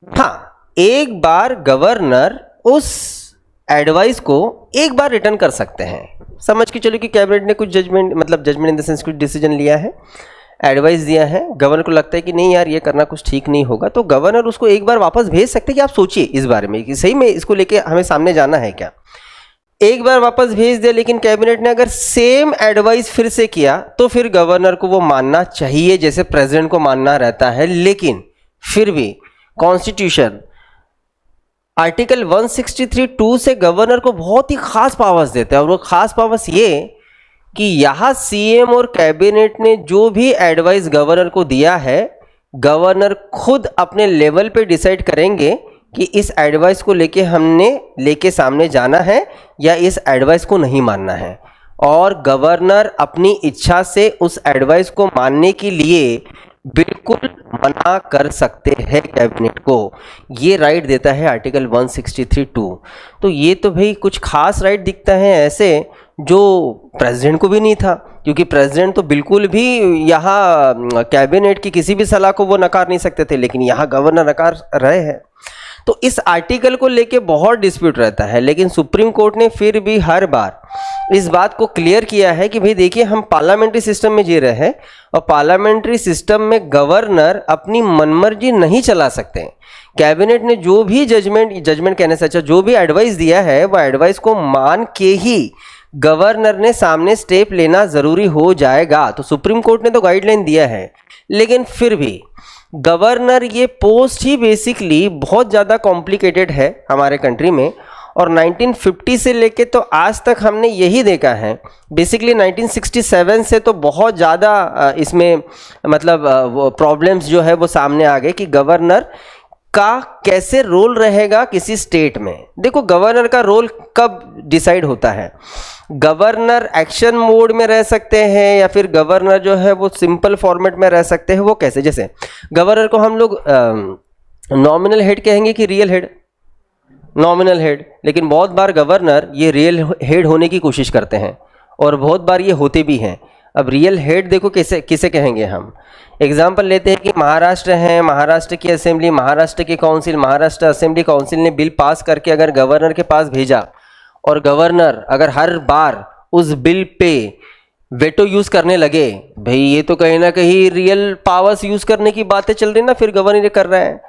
हाँ, एक बार गवर्नर उस एडवाइस को एक बार रिटर्न कर सकते हैं। समझ के चलो कि कैबिनेट ने कुछ जजमेंट, मतलब जजमेंट इन द सेंस कुछ डिसीजन लिया है, एडवाइस दिया है, गवर्नर को लगता है कि नहीं यार ये करना कुछ ठीक नहीं होगा, तो गवर्नर उसको एक बार वापस भेज सकते हैं कि आप सोचिए इस बारे में कि सही में इसको लेके हमें सामने जाना है क्या। एक बार वापस भेज दिया, लेकिन कैबिनेट ने अगर सेम एडवाइस फिर से किया तो फिर गवर्नर को वो मानना चाहिए जैसे प्रेसिडेंट को मानना रहता है। लेकिन फिर भी कॉन्स्टिट्यूशन आर्टिकल 163(2) से गवर्नर को बहुत ही खास पावर्स देता है, और वो खास पावर्स ये कि यहाँ सीएम और कैबिनेट ने जो भी एडवाइस गवर्नर को दिया है, गवर्नर खुद अपने लेवल पे डिसाइड करेंगे कि इस एडवाइस को लेके सामने जाना है या इस एडवाइस को नहीं मानना है। और गवर्नर अपनी इच्छा से उस एडवाइस को मानने के लिए बिल्कुल मना कर सकते हैं कैबिनेट को, ये राइट देता है आर्टिकल 163(2). तो ये तो भाई कुछ खास राइट दिखता है ऐसे जो प्रेसिडेंट को भी नहीं था, क्योंकि प्रेसिडेंट तो बिल्कुल भी यहाँ कैबिनेट की किसी भी सलाह को वो नकार नहीं सकते थे, लेकिन यहाँ गवर्नर नकार रहे हैं। तो इस आर्टिकल को लेके बहुत डिस्प्यूट रहता है, लेकिन सुप्रीम कोर्ट ने फिर भी हर बार इस बात को क्लियर किया है कि भाई देखिए हम पार्लियामेंट्री सिस्टम में जी रहे हैं, और पार्लियामेंट्री सिस्टम में गवर्नर अपनी मनमर्जी नहीं चला सकते। कैबिनेट ने जो भी जजमेंट कहने से अच्छा जो भी एडवाइस दिया है, वो एडवाइस को मान के ही गवर्नर ने सामने स्टेप लेना ज़रूरी हो जाएगा। तो सुप्रीम कोर्ट ने तो गाइडलाइन दिया है, लेकिन फिर भी गवर्नर ये पोस्ट ही बेसिकली बहुत ज़्यादा कॉम्प्लिकेटेड है हमारे कंट्री में, और 1950 से लेके तो आज तक हमने यही देखा है। बेसिकली 1967 से तो बहुत ज़्यादा इसमें मतलब वो प्रॉब्लम्स जो है वो सामने आ गए कि गवर्नर का कैसे रोल रहेगा किसी स्टेट में। देखो गवर्नर का रोल कब डिसाइड होता है, गवर्नर एक्शन मोड में रह सकते हैं या फिर गवर्नर जो है वो सिंपल फॉर्मेट में रह सकते हैं। वो कैसे, जैसे गवर्नर को हम लोग नॉमिनल हेड कहेंगे कि रियल हेड, नॉमिनल हेड, लेकिन बहुत बार गवर्नर ये रियल हेड होने की कोशिश करते हैं और बहुत बार ये होते भी हैं। अब रियल हेड देखो किसे कहेंगे हम। एग्जाम्पल लेते हैं कि महाराष्ट्र है, महाराष्ट्र की असेंबली, महाराष्ट्र की काउंसिल, महाराष्ट्र असेंबली काउंसिल ने बिल पास करके अगर गवर्नर के पास भेजा, और गवर्नर अगर हर बार उस बिल पे वेटो यूज करने लगे, भाई ये तो कहीं ना कहीं रियल पावर्स यूज करने की बातें चल रही ना, फिर गवर्नर कर रहा है।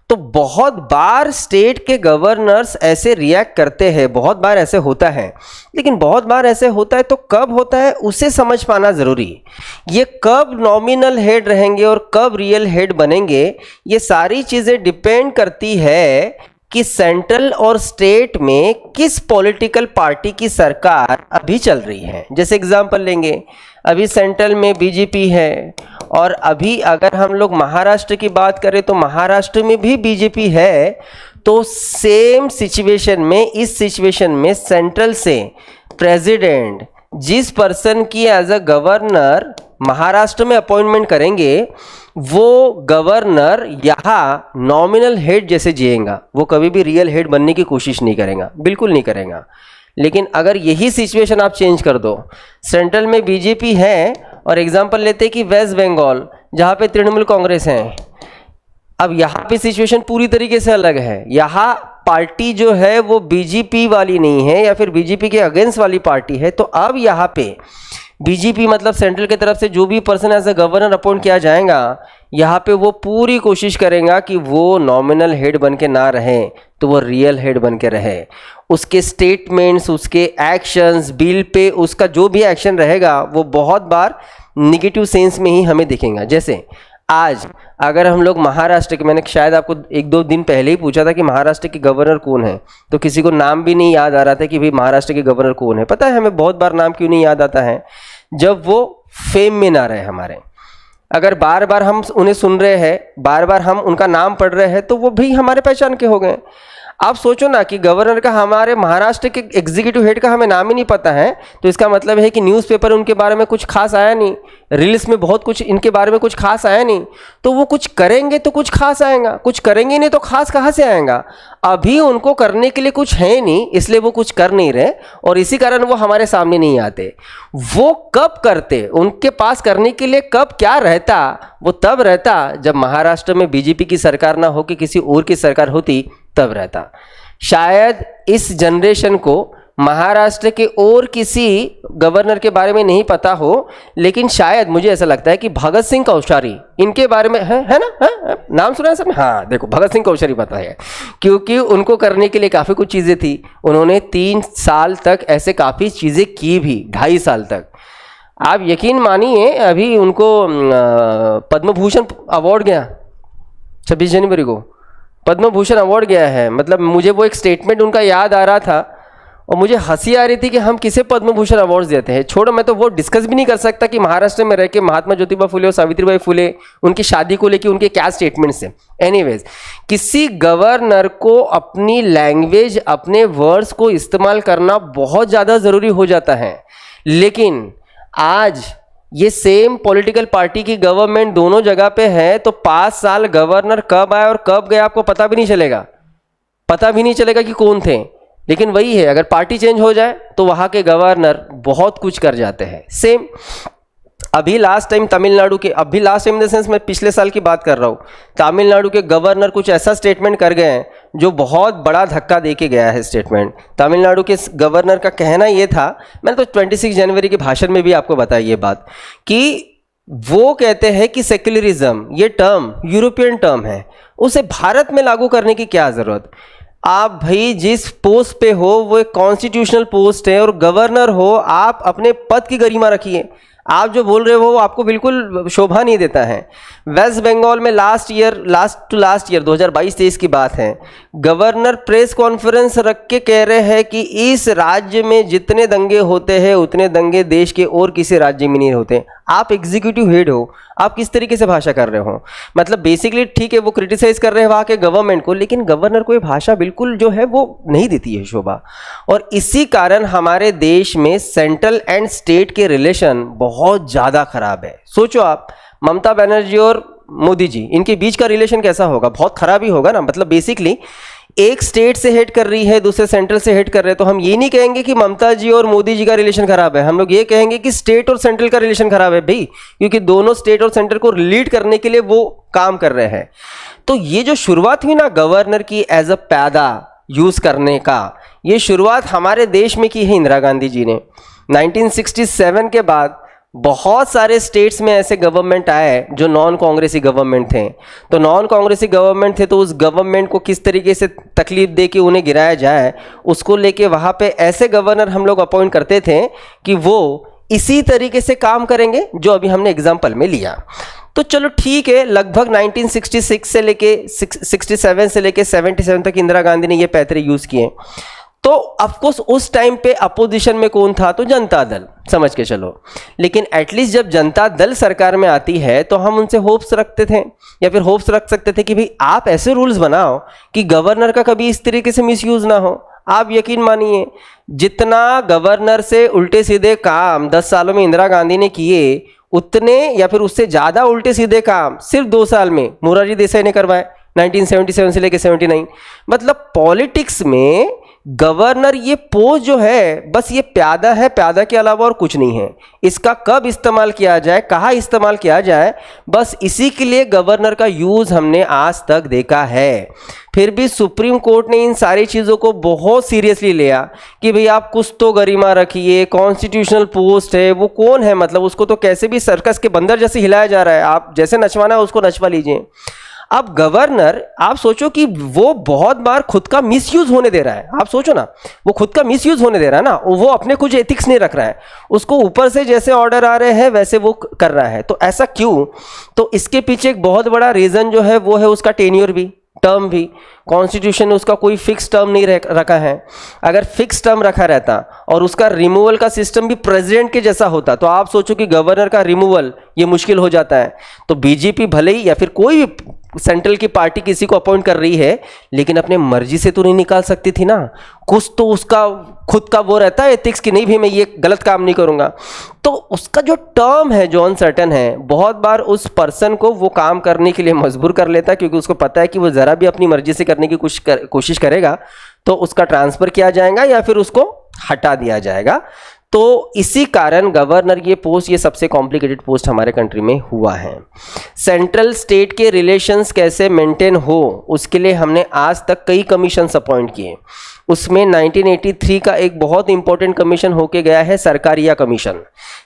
तो बहुत बार स्टेट के गवर्नर्स ऐसे रिएक्ट करते हैं, बहुत बार ऐसे होता है, लेकिन बहुत बार ऐसे होता है तो कब होता है उसे समझ पाना जरूरी है। ये कब नॉमिनल हेड रहेंगे और कब रियल हेड बनेंगे, ये सारी चीजें डिपेंड करती है कि सेंट्रल और स्टेट में किस पॉलिटिकल पार्टी की सरकार अभी चल रही है। जैसे एग्जांपल लेंगे, अभी सेंट्रल में बीजेपी है, और अभी अगर हम लोग महाराष्ट्र की बात करें तो महाराष्ट्र में भी बीजेपी है। तो सेम सिचुएशन में, इस सिचुएशन में सेंट्रल से प्रेसिडेंट जिस पर्सन की एज अ गवर्नर महाराष्ट्र में अपॉइंटमेंट करेंगे, वो गवर्नर यहाँ नॉमिनल हेड जैसे जिएगा, वो कभी भी रियल हेड बनने की कोशिश नहीं करेगा, बिल्कुल नहीं करेगा। लेकिन अगर यही सिचुएशन आप चेंज कर दो, सेंट्रल में बीजेपी है और एग्जांपल लेते हैं कि वेस्ट बंगाल जहाँ पे तृणमूल कांग्रेस है, अब यहाँ पे सिचुएशन पूरी तरीके से अलग है। यहाँ पार्टी जो है वो बीजेपी वाली नहीं है या फिर बीजेपी के अगेंस्ट वाली पार्टी है। तो अब यहाँ पे बीजेपी मतलब सेंट्रल की तरफ से जो भी person as a governor appoint किया जाएगा, यहाँ पे वो पूरी कोशिश करेगा कि वो नॉमिनल हेड बन के ना रहे, तो वो रियल हेड बन के रहे। उसके स्टेटमेंट्स, उसके एक्शंस, बिल पे उसका जो भी एक्शन रहेगा वो बहुत बार निगेटिव सेंस में ही हमें दिखेगा। जैसे आज अगर हम लोग महाराष्ट्र के, मैंने शायद आपको 1-2 दिन पहले ही पूछा था कि महाराष्ट्र के गवर्नर कौन है, तो किसी को नाम भी नहीं याद आ रहा था कि भाई महाराष्ट्र के गवर्नर कौन है। पता है हमें बहुत बार नाम क्यों नहीं याद आता है? जब वो फेम में ना रहे हमारे। अगर बार बार हम उन्हें सुन रहे हैं, बार बार हम उनका नाम पढ़ रहे हैं, तो वो भी हमारे पहचान के हो गए। आप सोचो ना कि गवर्नर का, हमारे महाराष्ट्र के एग्जीक्यूटिव हेड का हमें नाम ही नहीं पता है, तो इसका मतलब है कि न्यूज़पेपर उनके बारे में कुछ खास आया नहीं, रील्स में बहुत कुछ इनके बारे में कुछ खास आया नहीं, तो वो कुछ करेंगे तो कुछ खास आएगा, कुछ करेंगे नहीं तो खास कहाँ से आएगा। अभी उनको करने के लिए कुछ है नहीं, इसलिए वो कुछ कर नहीं रहे और इसी कारण वो हमारे सामने नहीं आते। वो कब करते, उनके पास करने के लिए कब क्या रहता, वो तब रहता जब महाराष्ट्र में बीजेपी की सरकार ना हो कि किसी और की सरकार होती, तब रहता। शायद इस जनरेशन को महाराष्ट्र के और किसी गवर्नर के बारे में नहीं पता हो, लेकिन शायद मुझे ऐसा लगता है कि भगत सिंह कोश्यारी इनके बारे में है ना, है? नाम सुना है सबने? हाँ, देखो भगत सिंह कोश्यारी पता है, क्योंकि उनको करने के लिए काफ़ी कुछ चीज़ें थी। उन्होंने 3 साल तक ऐसे काफ़ी चीज़ें की भी, 2.5 साल तक। आप यकीन मानिए, अभी उनको पद्म भूषण अवार्ड गया 26 जनवरी को, पद्म भूषण अवार्ड गया है। मतलब मुझे वो एक स्टेटमेंट उनका याद आ रहा था और मुझे हंसी आ रही थी कि हम किसे पद्म भूषण अवार्ड देते हैं। छोड़ो, मैं तो वो डिस्कस भी नहीं कर सकता कि महाराष्ट्र में रह के महात्मा ज्योतिबा फुले और सावित्रीबाई फुले, उनकी शादी को लेके उनके क्या स्टेटमेंट्स हैं। एनीवेज, किसी गवर्नर को अपनी लैंग्वेज, अपने वर्ड्स को इस्तेमाल करना बहुत ज़्यादा ज़रूरी हो जाता है। लेकिन आज ये सेम पॉलिटिकल पार्टी की गवर्नमेंट दोनों जगह पे है, तो 5 साल गवर्नर कब आए और कब गए आपको पता भी नहीं चलेगा, पता भी नहीं चलेगा कि कौन थे। लेकिन वही है, अगर पार्टी चेंज हो जाए तो वहाँ के गवर्नर बहुत कुछ कर जाते हैं। सेम अभी लास्ट टाइम तमिलनाडु के, अभी last time in the sense मैं पिछले साल की बात कर रहा हूँ, तमिलनाडु के गवर्नर कुछ ऐसा स्टेटमेंट कर गए हैं जो बहुत बड़ा धक्का दे के गया है। स्टेटमेंट तमिलनाडु के गवर्नर का कहना ये था, मैंने तो 26 जनवरी के भाषण में भी आपको बताई ये बात, कि वो कहते हैं कि सेक्युलरिज्म ये टर्म यूरोपियन टर्म है, उसे भारत में लागू करने की क्या ज़रूरत। आप भाई जिस पोस्ट पे हो वो एक कॉन्स्टिट्यूशनल पोस्ट है और गवर्नर हो, आप अपने पद की गरिमा रखिए। आप जो बोल रहे हो वो आपको बिल्कुल शोभा नहीं देता है। वेस्ट बंगाल में लास्ट ईयर 2022-23 की बात है, गवर्नर प्रेस कॉन्फ्रेंस रख के कह रहे हैं कि इस राज्य में जितने दंगे होते हैं उतने दंगे देश के और किसी राज्य में नहीं होते। आप एग्जीक्यूटिव हेड हो, आप किस तरीके से भाषा कर रहे हो। मतलब बेसिकली ठीक है, वो क्रिटिसाइज कर रहे हैं वहाँ के गवर्नमेंट को, लेकिन गवर्नर को ये भाषा बिल्कुल जो है वो नहीं देती है शोभा। और इसी कारण हमारे देश में सेंट्रल एंड स्टेट के रिलेशन बहुत ज़्यादा खराब है। सोचो आप, ममता बनर्जी और मोदी जी, इनके बीच का रिलेशन कैसा होगा, बहुत खराब ही होगा ना। मतलब बेसिकली एक स्टेट से हेड कर रही है, दूसरे सेंट्रल से हेड कर रहे हैं, तो हम ये नहीं कहेंगे कि ममता जी और मोदी जी का रिलेशन खराब है, हम लोग ये कहेंगे कि स्टेट और सेंट्रल का रिलेशन खराब है भाई, क्योंकि दोनों स्टेट और सेंट्रल को लीड करने के लिए वो काम कर रहे हैं। तो ये जो शुरुआत हुई ना गवर्नर की एज अ प्यादा यूज करने का, ये शुरुआत हमारे देश में की है इंदिरा गांधी जी ने। 1967 के बाद बहुत सारे स्टेट्स में ऐसे गवर्नमेंट आए जो नॉन कांग्रेसी गवर्नमेंट थे। तो नॉन कांग्रेसी गवर्नमेंट थे, तो उस गवर्नमेंट को किस तरीके से तकलीफ दे के उन्हें गिराया जाए, उसको लेके वहाँ पे ऐसे गवर्नर हम लोग अपॉइंट करते थे कि वो इसी तरीके से काम करेंगे जो अभी हमने एग्जाम्पल में लिया। तो चलो ठीक है, लगभग 1966 से लेके 67 से लेके 77 तक इंदिरा गांधी ने ये पैतरे यूज़ किए। तो ऑफकोर्स उस टाइम पे अपोजिशन में कौन था, तो जनता दल, समझ के चलो। लेकिन एटलीस्ट जब जनता दल सरकार में आती है तो हम उनसे होप्स रखते थे, या फिर होप्स रख सकते थे कि भाई आप ऐसे रूल्स बनाओ कि गवर्नर का कभी इस तरीके से मिसयूज ना हो। आप यकीन मानिए, जितना गवर्नर से उल्टे सीधे काम 10 सालों में इंदिरा गांधी ने किए, उतने या फिर उससे ज़्यादा उल्टे सीधे काम सिर्फ 2 साल में मोरारजी देसाई ने करवाए, 1977 से लेकर 79। मतलब पॉलिटिक्स में गवर्नर ये पोस्ट जो है बस ये प्यादा है, प्यादा के अलावा और कुछ नहीं है। इसका कब इस्तेमाल किया जाए, कहाँ इस्तेमाल किया जाए, बस इसी के लिए गवर्नर का यूज़ हमने आज तक देखा है। फिर भी सुप्रीम कोर्ट ने इन सारी चीज़ों को बहुत सीरियसली लिया कि भाई आप कुछ तो गरिमा रखिए, कॉन्स्टिट्यूशनल पोस्ट है, वो कौन है, मतलब उसको तो कैसे भी सर्कस के बंदर जैसे हिलाया जा रहा है, आप जैसे नचवाना है उसको नचवा लीजिए। अब गवर्नर, आप सोचो कि वो बहुत बार खुद का मिसयूज होने दे रहा है। आप सोचो ना, वो खुद का मिसयूज होने दे रहा है ना, वो अपने कुछ एथिक्स नहीं रख रहा है, उसको ऊपर से जैसे ऑर्डर आ रहे हैं वैसे वो कर रहा है। तो ऐसा क्यों? तो इसके पीछे एक बहुत बड़ा रीज़न जो है वो है उसका टेन्योर भी। टर्म भी कॉन्स्टिट्यूशन ने उसका कोई फिक्स टर्म नहीं रखा है। अगर फिक्स टर्म रखा रहता और उसका रिमूवल का सिस्टम भी प्रेसिडेंट के जैसा होता तो आप सोचो कि गवर्नर का रिमूवल ये मुश्किल हो जाता है। तो बीजेपी भले ही या फिर कोई भी सेंट्रल की पार्टी किसी को अपॉइंट कर रही है, लेकिन अपने मर्जी से तो नहीं निकाल सकती थी ना, कुछ तो उसका खुद का वो रहता है एथिक्स कि नहीं भी मैं ये गलत काम नहीं करूंगा। तो उसका जो टर्म है जो अनसर्टेन है, बहुत बार उस पर्सन को वो काम करने के लिए मजबूर कर लेता है, क्योंकि उसको पता है कि वो ज़रा भी अपनी मर्जी से करने की कोशिश करेगा तो उसका ट्रांसफ़र किया जाएगा या फिर उसको हटा दिया जाएगा। तो इसी कारण गवर्नर ये पोस्ट, ये सबसे कॉम्प्लिकेटेड पोस्ट हमारे कंट्री में हुआ है। सेंट्रल स्टेट के रिलेशंस कैसे मेंटेन हो, उसके लिए हमने आज तक कई कमीशंस अपॉइंट किए। उसमें 1983 का एक बहुत इंपॉर्टेंट कमीशन होके गया है, सरकारिया कमीशन।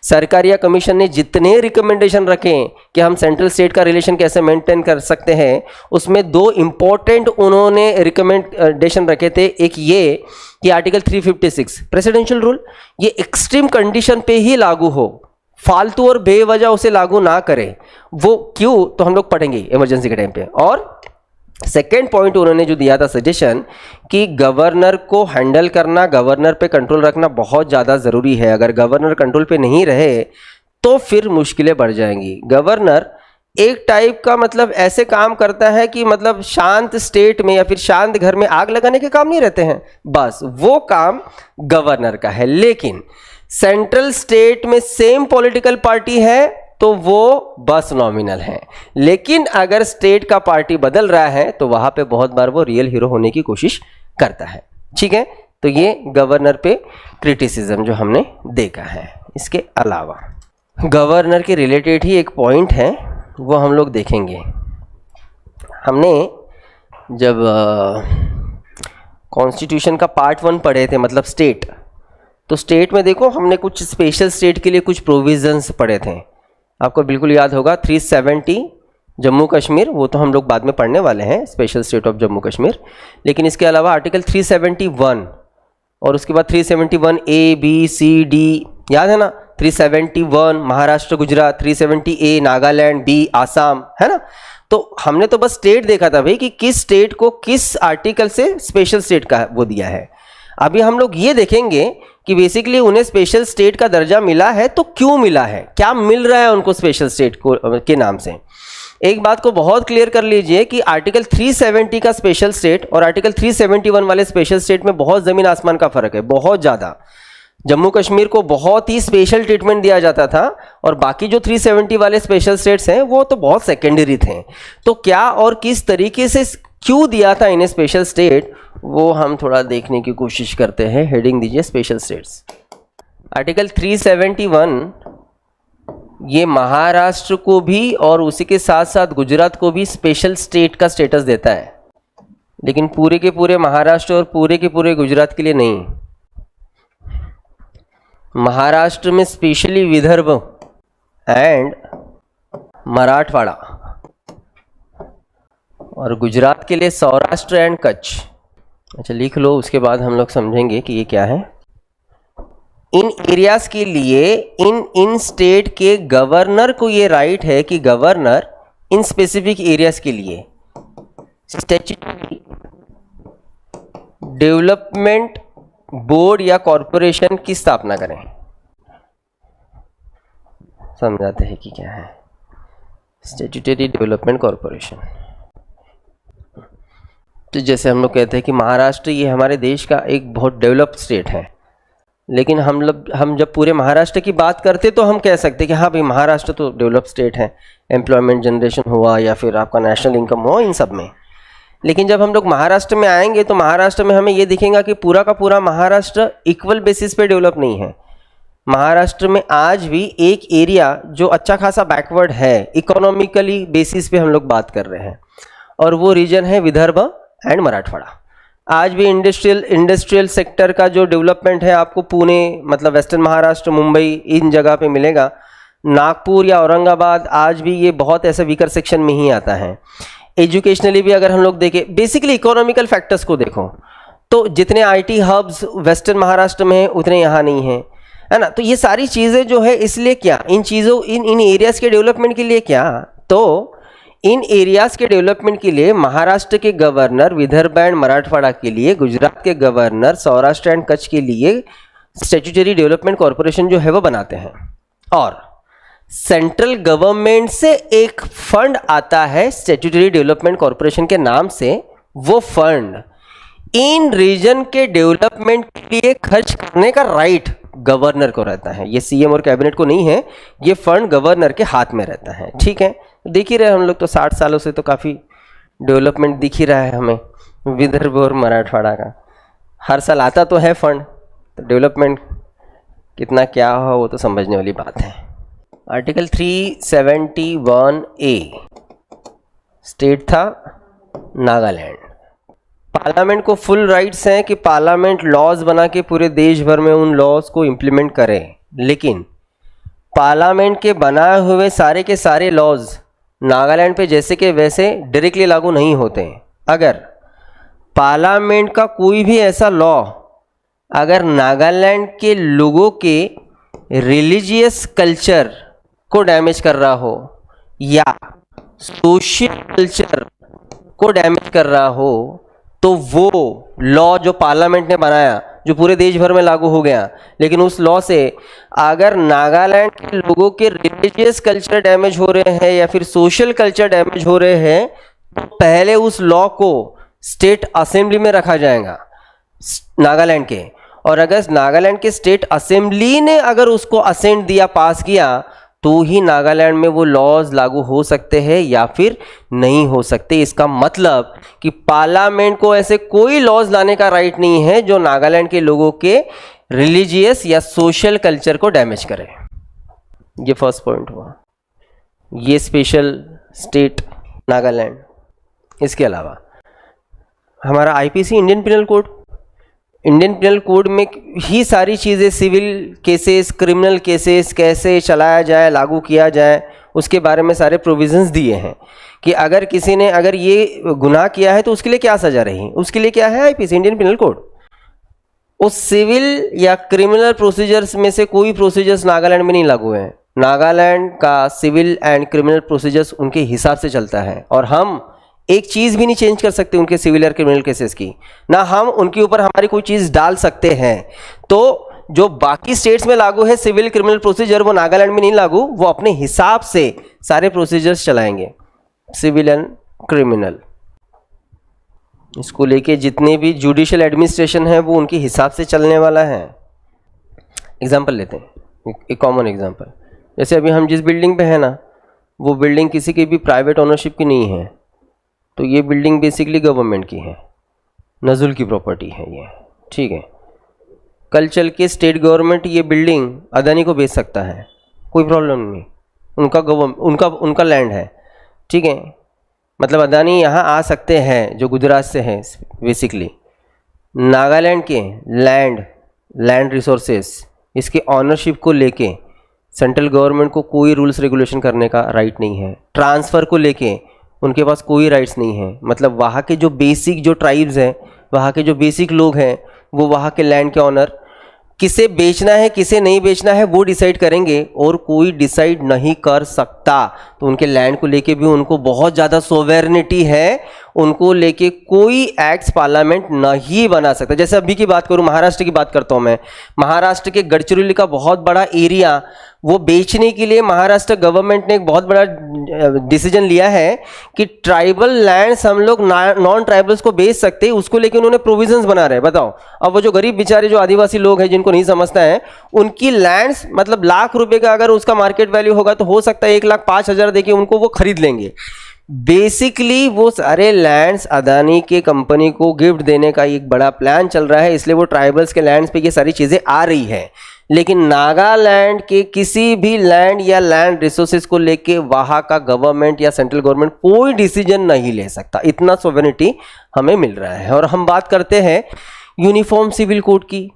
सरकारिया कमीशन ने जितने रिकमेंडेशन रखे कि हम सेंट्रल स्टेट का रिलेशन कैसे मेंटेन कर सकते हैं, उसमें 2 इंपॉर्टेंट उन्होंने रिकमेंडेशन रखे थे। एक ये कि आर्टिकल 356 प्रेसिडेंशियल रूल ये एक्सट्रीम कंडीशन पे ही लागू हो, फालतू और बेवजह उसे लागू ना करें। वो क्यों, तो हम लोग पढ़ेंगे इमरजेंसी के टाइम पे। और सेकेंड पॉइंट उन्होंने जो दिया था सजेशन कि गवर्नर को हैंडल करना, गवर्नर पे कंट्रोल रखना बहुत ज़्यादा ज़रूरी है। अगर गवर्नर कंट्रोल पे नहीं रहे तो फिर मुश्किलें बढ़ जाएंगी। गवर्नर एक टाइप का मतलब ऐसे काम करता है कि मतलब शांत स्टेट में या फिर शांत घर में आग लगाने के काम नहीं रहते हैं, बस वो काम गवर्नर का है। लेकिन सेंट्रल स्टेट में सेम पॉलिटिकल पार्टी है तो वो बस नॉमिनल है, लेकिन अगर स्टेट का पार्टी बदल रहा है तो वहां पे बहुत बार वो रियल हीरो होने की कोशिश करता है। ठीक है, तो ये गवर्नर पे क्रिटिसिज्म जो हमने देखा है। इसके अलावा गवर्नर के रिलेटेड ही एक पॉइंट है, वो हम लोग देखेंगे। हमने जब कॉन्स्टिट्यूशन का पार्ट 1 पढ़े थे, मतलब स्टेट, तो स्टेट में देखो हमने कुछ स्पेशल स्टेट के लिए कुछ प्रोविजंस पढ़े थे। आपको बिल्कुल याद होगा 370 जम्मू कश्मीर, वो तो हम लोग बाद में पढ़ने वाले हैं, special state of Jammu Kashmir. लेकिन इसके अलावा आर्टिकल 371 और उसके बाद 371 A B C D, याद है ना? 371 महाराष्ट्र गुजरात, 370 A नागालैंड, B आसाम, है ना? तो हमने तो बस स्टेट देखा था भाई कि किस स्टेट को किस आर्टिकल से स्पेशल स्टेट का वो दिया है। अभी हम लोग ये देखेंगे कि बेसिकली उन्हें स्पेशल स्टेट का दर्जा मिला है तो क्यों मिला है, क्या मिल रहा है उनको स्पेशल स्टेट को के नाम से। एक बात को बहुत क्लियर कर लीजिए कि आर्टिकल 370 का स्पेशल स्टेट और आर्टिकल 371 वाले स्पेशल स्टेट में बहुत ज़मीन आसमान का फ़र्क है, बहुत ज़्यादा। जम्मू कश्मीर को बहुत ही स्पेशल ट्रीटमेंट दिया जाता था और बाकी जो 370 वाले स्पेशल स्टेट्स हैं वो तो बहुत सेकेंडरी थे। तो क्या और किस तरीके से क्यों दिया था इन्हें स्पेशल स्टेट, वो हम थोड़ा देखने की कोशिश करते हैं। हेडिंग दीजिए स्पेशल स्टेट्स। आर्टिकल 371 ये महाराष्ट्र को भी और उसी के साथ साथ गुजरात को भी स्पेशल स्टेट का स्टेटस देता है, लेकिन पूरे के पूरे महाराष्ट्र और पूरे के पूरे गुजरात के लिए नहीं। महाराष्ट्र में स्पेशली विदर्भ एंड मराठवाड़ा और गुजरात के लिए सौराष्ट्र एंड कच्छ। अच्छा लिख लो, उसके बाद हम लोग समझेंगे कि ये क्या है। इन एरियाज के लिए इन स्टेट के गवर्नर को ये राइट है कि गवर्नर इन स्पेसिफिक एरियाज के लिए स्टैट्यूटरी डेवलपमेंट बोर्ड या कॉरपोरेशन की स्थापना करें। समझाते हैं कि क्या है स्टैट्यूटरी डेवलपमेंट कॉरपोरेशन। तो जैसे हम लोग कहते हैं कि महाराष्ट्र ये हमारे देश का एक बहुत डेवलप्ड स्टेट है, लेकिन हम जब पूरे महाराष्ट्र की बात करते तो हम कह सकते हैं कि हाँ भाई महाराष्ट्र तो डेवलप्ड स्टेट है, एम्प्लॉयमेंट जनरेशन हुआ या फिर आपका नेशनल इनकम हुआ, इन सब में। लेकिन जब हम लोग महाराष्ट्र में आएंगे तो महाराष्ट्र में हमें ये दिखेगा कि पूरा का पूरा महाराष्ट्र इक्वल बेसिस पे डेवलप नहीं है। महाराष्ट्र में आज भी एक एरिया जो अच्छा खासा बैकवर्ड है, इकोनॉमिकली बेसिस पे हम लोग बात कर रहे हैं, और वो रीजन है विदर्भ एंड मराठवाड़ा। आज भी इंडस्ट्रियल सेक्टर का जो डेवलपमेंट है आपको पुणे, मतलब वेस्टर्न महाराष्ट्र, मुंबई, इन जगह पे मिलेगा। नागपुर या औरंगाबाद आज भी ये बहुत ऐसे वीकर सेक्शन में ही आता है। एजुकेशनली भी अगर हम लोग देखें, बेसिकली इकोनॉमिकल फैक्टर्स को देखो तो जितने आईटी हब्स वेस्टर्न महाराष्ट्र में हैं उतने यहाँ नहीं हैं, है ना? तो ये सारी चीज़ें जो है, इसलिए क्या इन चीज़ों इन एरियाज़ के डेवलपमेंट के लिए क्या, तो इन एरियाज के डेवलपमेंट के लिए महाराष्ट्र के गवर्नर विदर्भ एंड मराठवाड़ा के लिए, गुजरात के गवर्नर सौराष्ट्र एंड कच्छ के लिए स्टैट्यूटरी डेवलपमेंट कॉरपोरेशन जो है वो बनाते हैं। और सेंट्रल गवर्नमेंट से एक फंड आता है स्टैट्यूटरी डेवलपमेंट कॉरपोरेशन के नाम से। वो फंड इन रीजन के डेवलपमेंट के लिए खर्च करने का राइट गवर्नर को रहता है। ये सीएम और कैबिनेट को नहीं है, ये फंड गवर्नर के हाथ में रहता है। ठीक है, देख ही रहे हम लोग तो 60 सालों से तो काफ़ी डेवलपमेंट दिख ही रहा है हमें विदर्भ और मराठवाड़ा का। हर साल आता तो है फंड, तो डेवलपमेंट कितना क्या हो वो तो समझने वाली बात है। आर्टिकल 371A स्टेट था नागालैंड। पार्लियामेंट को फुल राइट्स हैं कि पार्लियामेंट लॉज बना के पूरे देश भर में उन लॉज को इम्प्लीमेंट करे, लेकिन पार्लियामेंट के बनाए हुए सारे के सारे लॉज नागालैंड पे जैसे के वैसे डायरेक्टली लागू नहीं होते। अगर पार्लियामेंट का कोई भी ऐसा लॉ अगर नागालैंड के लोगों के रिलीजियस कल्चर को डैमेज कर रहा हो या सोशल कल्चर को डैमेज कर रहा हो, तो वो लॉ जो पार्लियामेंट ने बनाया, जो पूरे देश भर में लागू हो गया, लेकिन उस लॉ से अगर नागालैंड के लोगों के रिलीजियस कल्चर डैमेज हो रहे हैं या फिर सोशल कल्चर डैमेज हो रहे हैं, तो पहले उस लॉ को स्टेट असेंबली में रखा जाएगा नागालैंड के। और अगर नागालैंड के स्टेट असेंबली ने अगर उसको असेंट दिया, पास किया, तो ही नागालैंड में वो लॉज लागू हो सकते हैं या फिर नहीं हो सकते। इसका मतलब कि पार्लियामेंट को ऐसे कोई लॉज लाने का राइट नहीं है जो नागालैंड के लोगों के रिलीजियस या सोशल कल्चर को डैमेज करे। ये फर्स्ट पॉइंट हुआ, ये स्पेशल स्टेट नागालैंड। इसके अलावा हमारा IPC Indian penal code, Indian penal code में ही सारी चीज़ें, सिविल केसेस, क्रिमिनल केसेस कैसे चलाया जाए, लागू किया जाए, उसके बारे में सारे प्रोविजंस दिए हैं कि अगर किसी ने अगर ये गुनाह किया है तो उसके लिए क्या सज़ा रही। उसके लिए क्या है आईपीसी इंडियन पिनल कोड। उस सिविल या क्रिमिनल प्रोसीजर्स में से कोई प्रोसीजर्स नागालैंड में नहीं लागू हैं। नागालैंड का सिविल एंड क्रिमिनल प्रोसीजर्स उनके हिसाब से चलता है और हम एक चीज़ भी नहीं चेंज कर सकते उनके सिविल या क्रिमिनल केसेस की, ना हम उनके ऊपर हमारी कोई चीज़ डाल सकते हैं। तो जो बाकी स्टेट्स में लागू है सिविल क्रिमिनल प्रोसीजर, वो नागालैंड में नहीं लागू। वो अपने हिसाब से सारे प्रोसीजर्स चलाएंगे, सिविल एंड क्रिमिनल। इसको लेके जितने भी जुडिशियल एडमिनिस्ट्रेशन है वो उनके हिसाब से चलने वाला है। एग्जाम्पल लेते हैं, एक कॉमन एग्जाम्पल, जैसे अभी हम जिस बिल्डिंग पे हैं ना, वो बिल्डिंग किसी की भी प्राइवेट ओनरशिप की नहीं है, तो ये बिल्डिंग बेसिकली गवर्नमेंट की है, नजुल की प्रॉपर्टी है ये। ठीक है, कल चल के स्टेट गवर्नमेंट ये बिल्डिंग अदानी को बेच सकता है, कोई प्रॉब्लम नहीं, उनका लैंड है। ठीक है, मतलब अदानी यहाँ आ सकते हैं जो गुजरात से हैं। बेसिकली नागालैंड के लैंड रिसोर्सेस, इसके ऑनरशिप को लेके सेंट्रल गवर्नमेंट को कोई रूल्स रेगुलेशन करने का राइट नहीं है। ट्रांसफ़र को लेके उनके पास कोई राइट्स नहीं है। मतलब वहाँ के जो बेसिक जो ट्राइब्स हैं, वहाँ के जो बेसिक लोग हैं, वो वहाँ के लैंड के ऑनर किसे बेचना है किसे नहीं बेचना है वो डिसाइड करेंगे, और कोई डिसाइड नहीं कर सकता। तो उनके लैंड को लेके भी उनको बहुत ज़्यादा सोवेरेनिटी है, उनको लेके कोई एक्ट्स पार्लियामेंट नहीं बना सकता। जैसे अभी की बात करूँ, महाराष्ट्र की बात करता हूँ मैं, महाराष्ट्र के गढ़चिरोली का बहुत बड़ा एरिया वो बेचने के लिए महाराष्ट्र गवर्नमेंट ने एक बहुत बड़ा डिसीजन लिया है कि ट्राइबल लैंड्स हम लोग नॉन ट्राइबल्स को बेच सकते हैं, उसको लेके उन्होंने प्रोविजंस बना रहे हैं। बताओ, अब वो जो गरीब बेचारे जो आदिवासी लोग हैं जिनको नहीं समझता है, उनकी लैंड्स मतलब लाख रुपए का अगर उसका मार्केट वैल्यू होगा तो हो सकता है 1,05,000 देके उनको वो खरीद लेंगे। बेसिकली वो सारे लैंड्स अदानी के कंपनी को गिफ्ट देने का एक बड़ा प्लान चल रहा है, इसलिए वो ट्राइबल्स के लैंड्स पे ये सारी चीज़ें आ रही है। लेकिन नागालैंड के किसी भी लैंड या लैंड रिसोर्सेज को लेके वहाँ का गवर्नमेंट या सेंट्रल गवर्नमेंट कोई डिसीजन नहीं ले सकता, इतना सोवेरेनिटी हमें मिल रहा है। और हम बात करते हैं यूनिफॉर्म सिविल कोड की,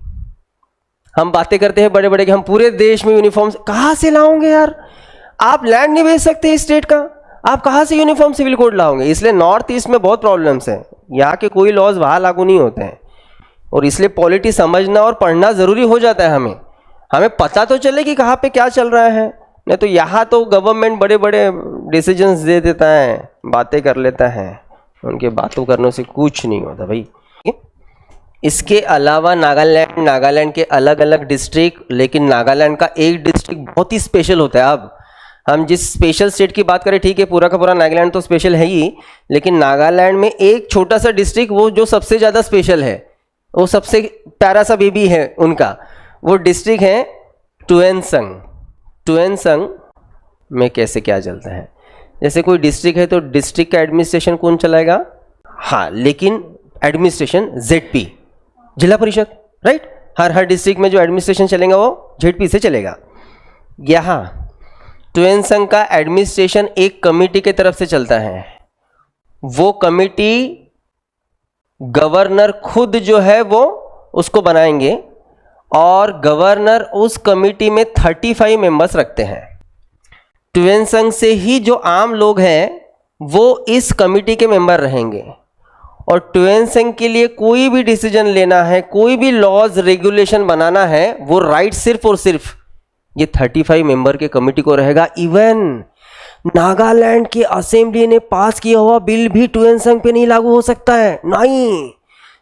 हम बातें करते हैं बड़े बड़े कि हम पूरे देश में यूनिफॉर्म, कहाँ से लाओगे यार? आप लैंड नहीं बेच सकते स्टेट का, आप कहाँ से यूनिफॉर्म सिविल कोड लाओगे? इसलिए नॉर्थ ईस्ट में बहुत प्रॉब्लम्स हैं, यहाँ के कोई लॉज वहाँ लागू नहीं होते हैं, और इसलिए पॉलिटी समझना और पढ़ना ज़रूरी हो जाता है। हमें पता तो चले कि कहाँ पे क्या चल रहा है, नहीं तो यहाँ तो गवर्नमेंट बड़े बड़े डिसीजंस दे देता है, बातें कर लेता है, उनके बातों करने से कुछ नहीं होता भाई। इसके अलावा नागालैंड के अलग अलग डिस्ट्रिक्ट, लेकिन नागालैंड का एक डिस्ट्रिक्ट बहुत ही स्पेशल होता है। अब हम जिस स्पेशल स्टेट की बात करें, ठीक है पूरा का पूरा नागालैंड तो स्पेशल है ही, लेकिन नागालैंड में एक छोटा सा डिस्ट्रिक्ट वो जो सबसे ज़्यादा स्पेशल है, वो सबसे प्यारा सा बेबी है उनका, वो डिस्ट्रिक्ट है टुएनसंग। टुएनसंग में कैसे क्या चलता है, जैसे कोई डिस्ट्रिक्ट है तो डिस्ट्रिक्ट का एडमिनिस्ट्रेशन कौन चलाएगा? हाँ, लेकिन एडमिनिस्ट्रेशन ZP, जिला परिषद, राइट। हर डिस्ट्रिक्ट में जो एडमिनिस्ट्रेशन चलेगा वो ZP से चलेगा। यहाँ टुएनसंग का एडमिनिस्ट्रेशन एक कमेटी के तरफ से चलता है। वो कमेटी गवर्नर खुद जो है वो उसको बनाएंगे, और गवर्नर उस कमेटी में 35 मेंबर्स रखते हैं। टुएनसंग से ही जो आम लोग हैं वो इस कमेटी के मेंबर रहेंगे, और टुएनसंग के लिए कोई भी डिसीजन लेना है, कोई भी लॉज रेगुलेशन बनाना है, वो राइट सिर्फ और सिर्फ ये 35 मेंबर के कमेटी को रहेगा। इवन नागालैंड की असेंबली ने पास किया हुआ बिल भी टुएनसंग पे नहीं लागू हो सकता है, नहीं,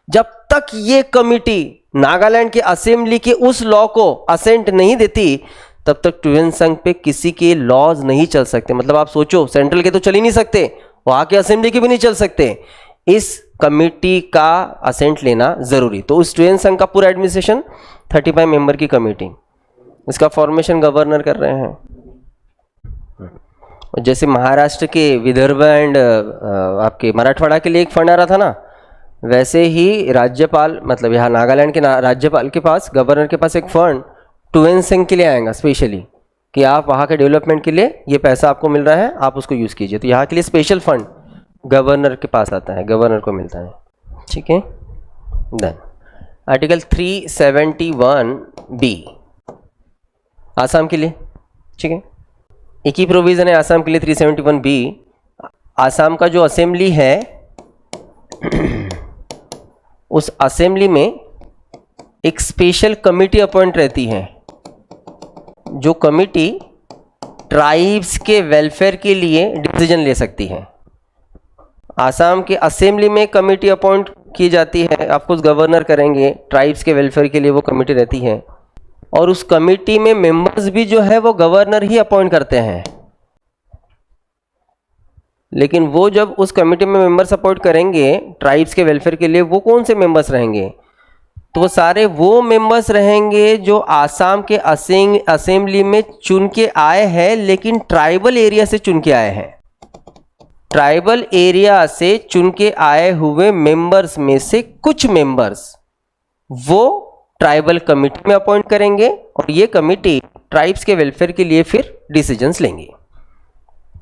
जब तक ये कमेटी नागालैंड के असेंबली के उस लॉ को असेंट नहीं देती, तब तक टुएनसंग पे किसी के लॉज नहीं चल सकते। मतलब आप सोचो, सेंट्रल के तो चल ही नहीं सकते, वहां के असेंबली के भी नहीं चल सकते, इस कमेटी का असेंट लेना जरूरी। तो उस टुएनसंग का पूरा एडमिनिस्ट्रेशन 35 मेंबर की कमेटी, इसका फॉर्मेशन गवर्नर कर रहे हैं। जैसे महाराष्ट्र के विदर्भ एंड आपके मराठवाड़ा के लिए एक फंड आ रहा था ना, वैसे ही राज्यपाल, मतलब यहाँ नागालैंड के राज्यपाल के पास, गवर्नर के पास एक फंड टुएनसंग के लिए आएगा स्पेशली, कि आप वहाँ के डेवलपमेंट के लिए ये पैसा आपको मिल रहा है, आप उसको यूज़ कीजिए। तो यहाँ के लिए स्पेशल फंड गवर्नर के पास आता है, गवर्नर को मिलता है, ठीक है। देन आर्टिकल 371B आसाम के लिए, ठीक है, एक ही प्रोविज़न है आसाम के लिए 371B। आसाम का जो असेंबली है उस असेंबली में एक स्पेशल कमेटी अपॉइंट रहती है, जो कमेटी ट्राइब्स के वेलफेयर के लिए डिसीजन ले सकती है। आसाम के असेंबली में कमेटी अपॉइंट की जाती है, ऑफकोर्स गवर्नर करेंगे, ट्राइब्स के वेलफेयर के लिए वो कमेटी रहती है, और उस कमेटी में मेंबर्स भी जो है वो गवर्नर ही अपॉइंट करते हैं। लेकिन वो जब उस कमेटी में मेंबर्स अपॉइंट करेंगे ट्राइब्स के वेलफेयर के लिए, वो कौन से मेंबर्स रहेंगे? तो वो सारे वो मेंबर्स रहेंगे जो आसाम के असेंबली में चुन के आए हैं, लेकिन ट्राइबल एरिया से चुन के आए हैं। ट्राइबल एरिया से चुन के आए हुए मेंबर्स में से कुछ मेंबर्स वो ट्राइबल कमेटी में अपॉइंट करेंगे, और ये कमेटी ट्राइब्स के वेलफेयर के लिए फिर डिसीजंस लेंगे,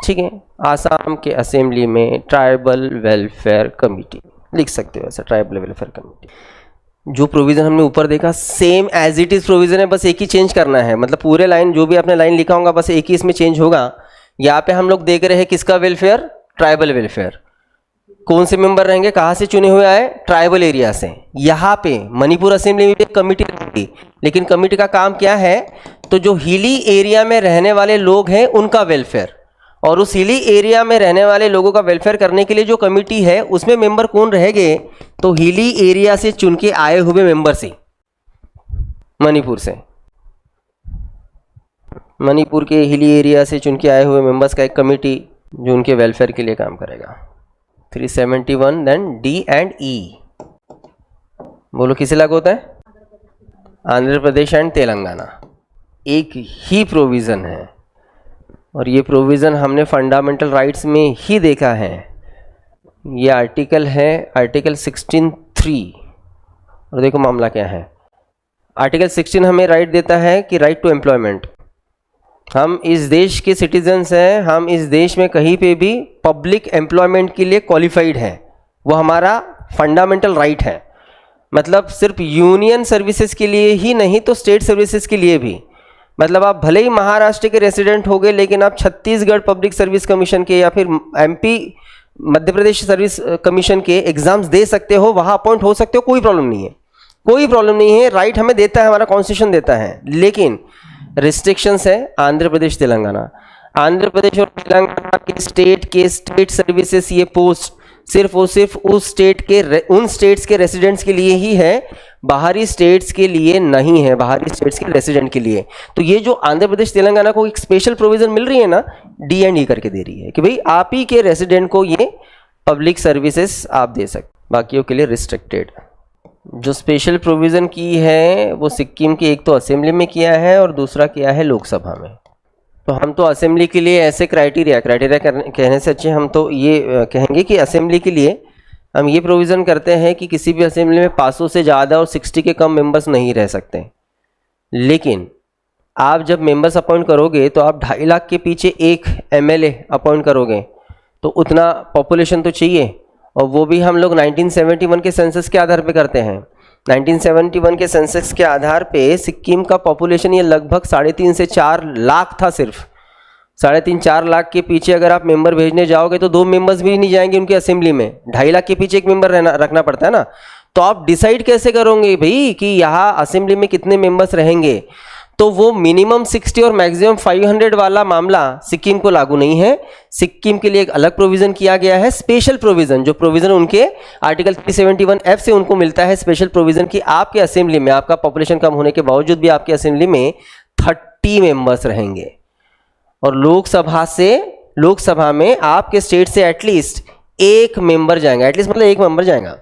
ठीक है। आसाम के असेंबली में ट्राइबल वेलफेयर कमेटी लिख सकते हो ऐसा, ट्राइबल वेलफेयर कमेटी। जो प्रोविज़न हमने ऊपर देखा same as it is provision है, बस एक ही चेंज करना है, मतलब पूरे लाइन जो भी आपने लाइन लिखा होगा बस एक ही इसमें चेंज होगा। यहाँ पे हम लोग देख रहे हैं किसका वेलफेयर? Tribal welfare. कौन से मेंबर रहेंगे, कहाँ से चुने हुए आए? ट्राइबल एरिया से। यहाँ पे मणिपुर असेंबली में भी एक कमेटी रहेगी, लेकिन कमेटी का काम क्या है? तो जो हिली एरिया में रहने वाले लोग हैं उनका वेलफेयर, और उस हिली एरिया में रहने वाले लोगों का वेलफेयर करने के लिए जो कमेटी है उसमें मेंबर कौन रहेंगे? तो हिली एरिया से चुन के आए हुए मेंबर से, मणिपुर से, मणिपुर के हिली एरिया से चुन के आए हुए मेंबर्स का एक कमेटी जो उनके वेलफेयर के लिए काम करेगा। 371 देन D एंड E, बोलो किसे लागू होता है? आंध्र प्रदेश एंड तेलंगाना। एक ही प्रोविज़न है, और ये प्रोविज़न हमने फंडामेंटल राइट्स में ही देखा है। ये आर्टिकल है आर्टिकल 16(3), और देखो मामला क्या है। आर्टिकल 16 हमें राइट देता है कि राइट टू एम्प्लॉयमेंट। हम इस देश के सिटीजन्स हैं, हम इस देश में कहीं पे भी पब्लिक एम्प्लॉयमेंट के लिए क्वालिफाइड हैं, वो हमारा फंडामेंटल राइट है। मतलब सिर्फ यूनियन सर्विसेज के लिए ही नहीं तो स्टेट सर्विसेज के लिए भी। मतलब आप भले ही महाराष्ट्र के रेसिडेंट हो गए, लेकिन आप छत्तीसगढ़ पब्लिक सर्विस कमीशन के या फिर MP Madhya Pradesh service commission के एग्जाम्स दे सकते हो, वहाँ अपॉइंट हो सकते हो, कोई प्रॉब्लम नहीं है, कोई प्रॉब्लम नहीं है। राइट हमें देता है, हमारा कॉन्स्टिट्यूशन देता है। लेकिन रिस्ट्रिक्शंस है आंध्र प्रदेश तेलंगाना। आंध्र प्रदेश और तेलंगाना के स्टेट सर्विसेज ये पोस्ट सिर्फ और सिर्फ उस उन स्टेट्स के रेसिडेंट्स के लिए ही है, बाहरी स्टेट्स के लिए नहीं है, बाहरी स्टेट्स के रेसिडेंट के लिए। तो ये जो आंध्र प्रदेश तेलंगाना को एक स्पेशल प्रोविजन मिल रही है ना, D&E करके दे रही है कि भाई आप ही के रेसिडेंट को ये पब्लिक सर्विसेज आप दे सकते, बाकियों के लिए रिस्ट्रिक्टेड। जो स्पेशल प्रोविज़न की है वो सिक्किम की एक तो असेंबली में किया है और दूसरा किया है लोकसभा में। तो हम तो असेंबली के लिए ऐसे क्राइटेरिया कहने से अच्छे हम तो ये कहेंगे कि असेंबली के लिए हम ये प्रोविज़न करते हैं कि किसी भी असेंबली में 500 से ज़्यादा और 60 के कम मेंबर्स नहीं रह सकते। लेकिन आप जब मेंबर्स अपॉइंट करोगे तो आप 2.5 लाख के पीछे एक MLA अपॉइंट करोगे, तो उतना पॉपुलेशन तो चाहिए, और वो भी हम लोग 1971 के सेंसस के आधार पे करते हैं। 1971 के सेंसस के आधार पे सिक्किम का पॉपुलेशन ये लगभग 3.5 से 4 लाख था। सिर्फ 3.5-4 लाख के पीछे अगर आप मेंबर भेजने जाओगे तो 2 मेंबर्स भी नहीं जाएंगे उनकी असेंबली में। 2.5 लाख के पीछे एक मेंबर रखना पड़ता है ना। तो आप डिसाइड कैसे करोगे भाई कि यहाँ असेंबली में कितने मेंबर्स रहेंगे? तो वो मिनिमम 60 और मैक्सिमम 500 वाला मामला सिक्किम को लागू नहीं है। सिक्किम के लिए एक अलग प्रोविजन किया गया है, स्पेशल प्रोविजन, जो प्रोविजन उनके आर्टिकल 371F से उनको मिलता है, स्पेशल प्रोविजन की आपके असेंबली में आपका पॉपुलेशन कम होने के बावजूद भी आपके असेंबली में 30 मेंबर्स रहेंगे। और लोकसभा में आपके स्टेट से एटलीस्ट एक मेंबर जाएगा, एटलीस्ट मतलब एक मेंबर जाएगा,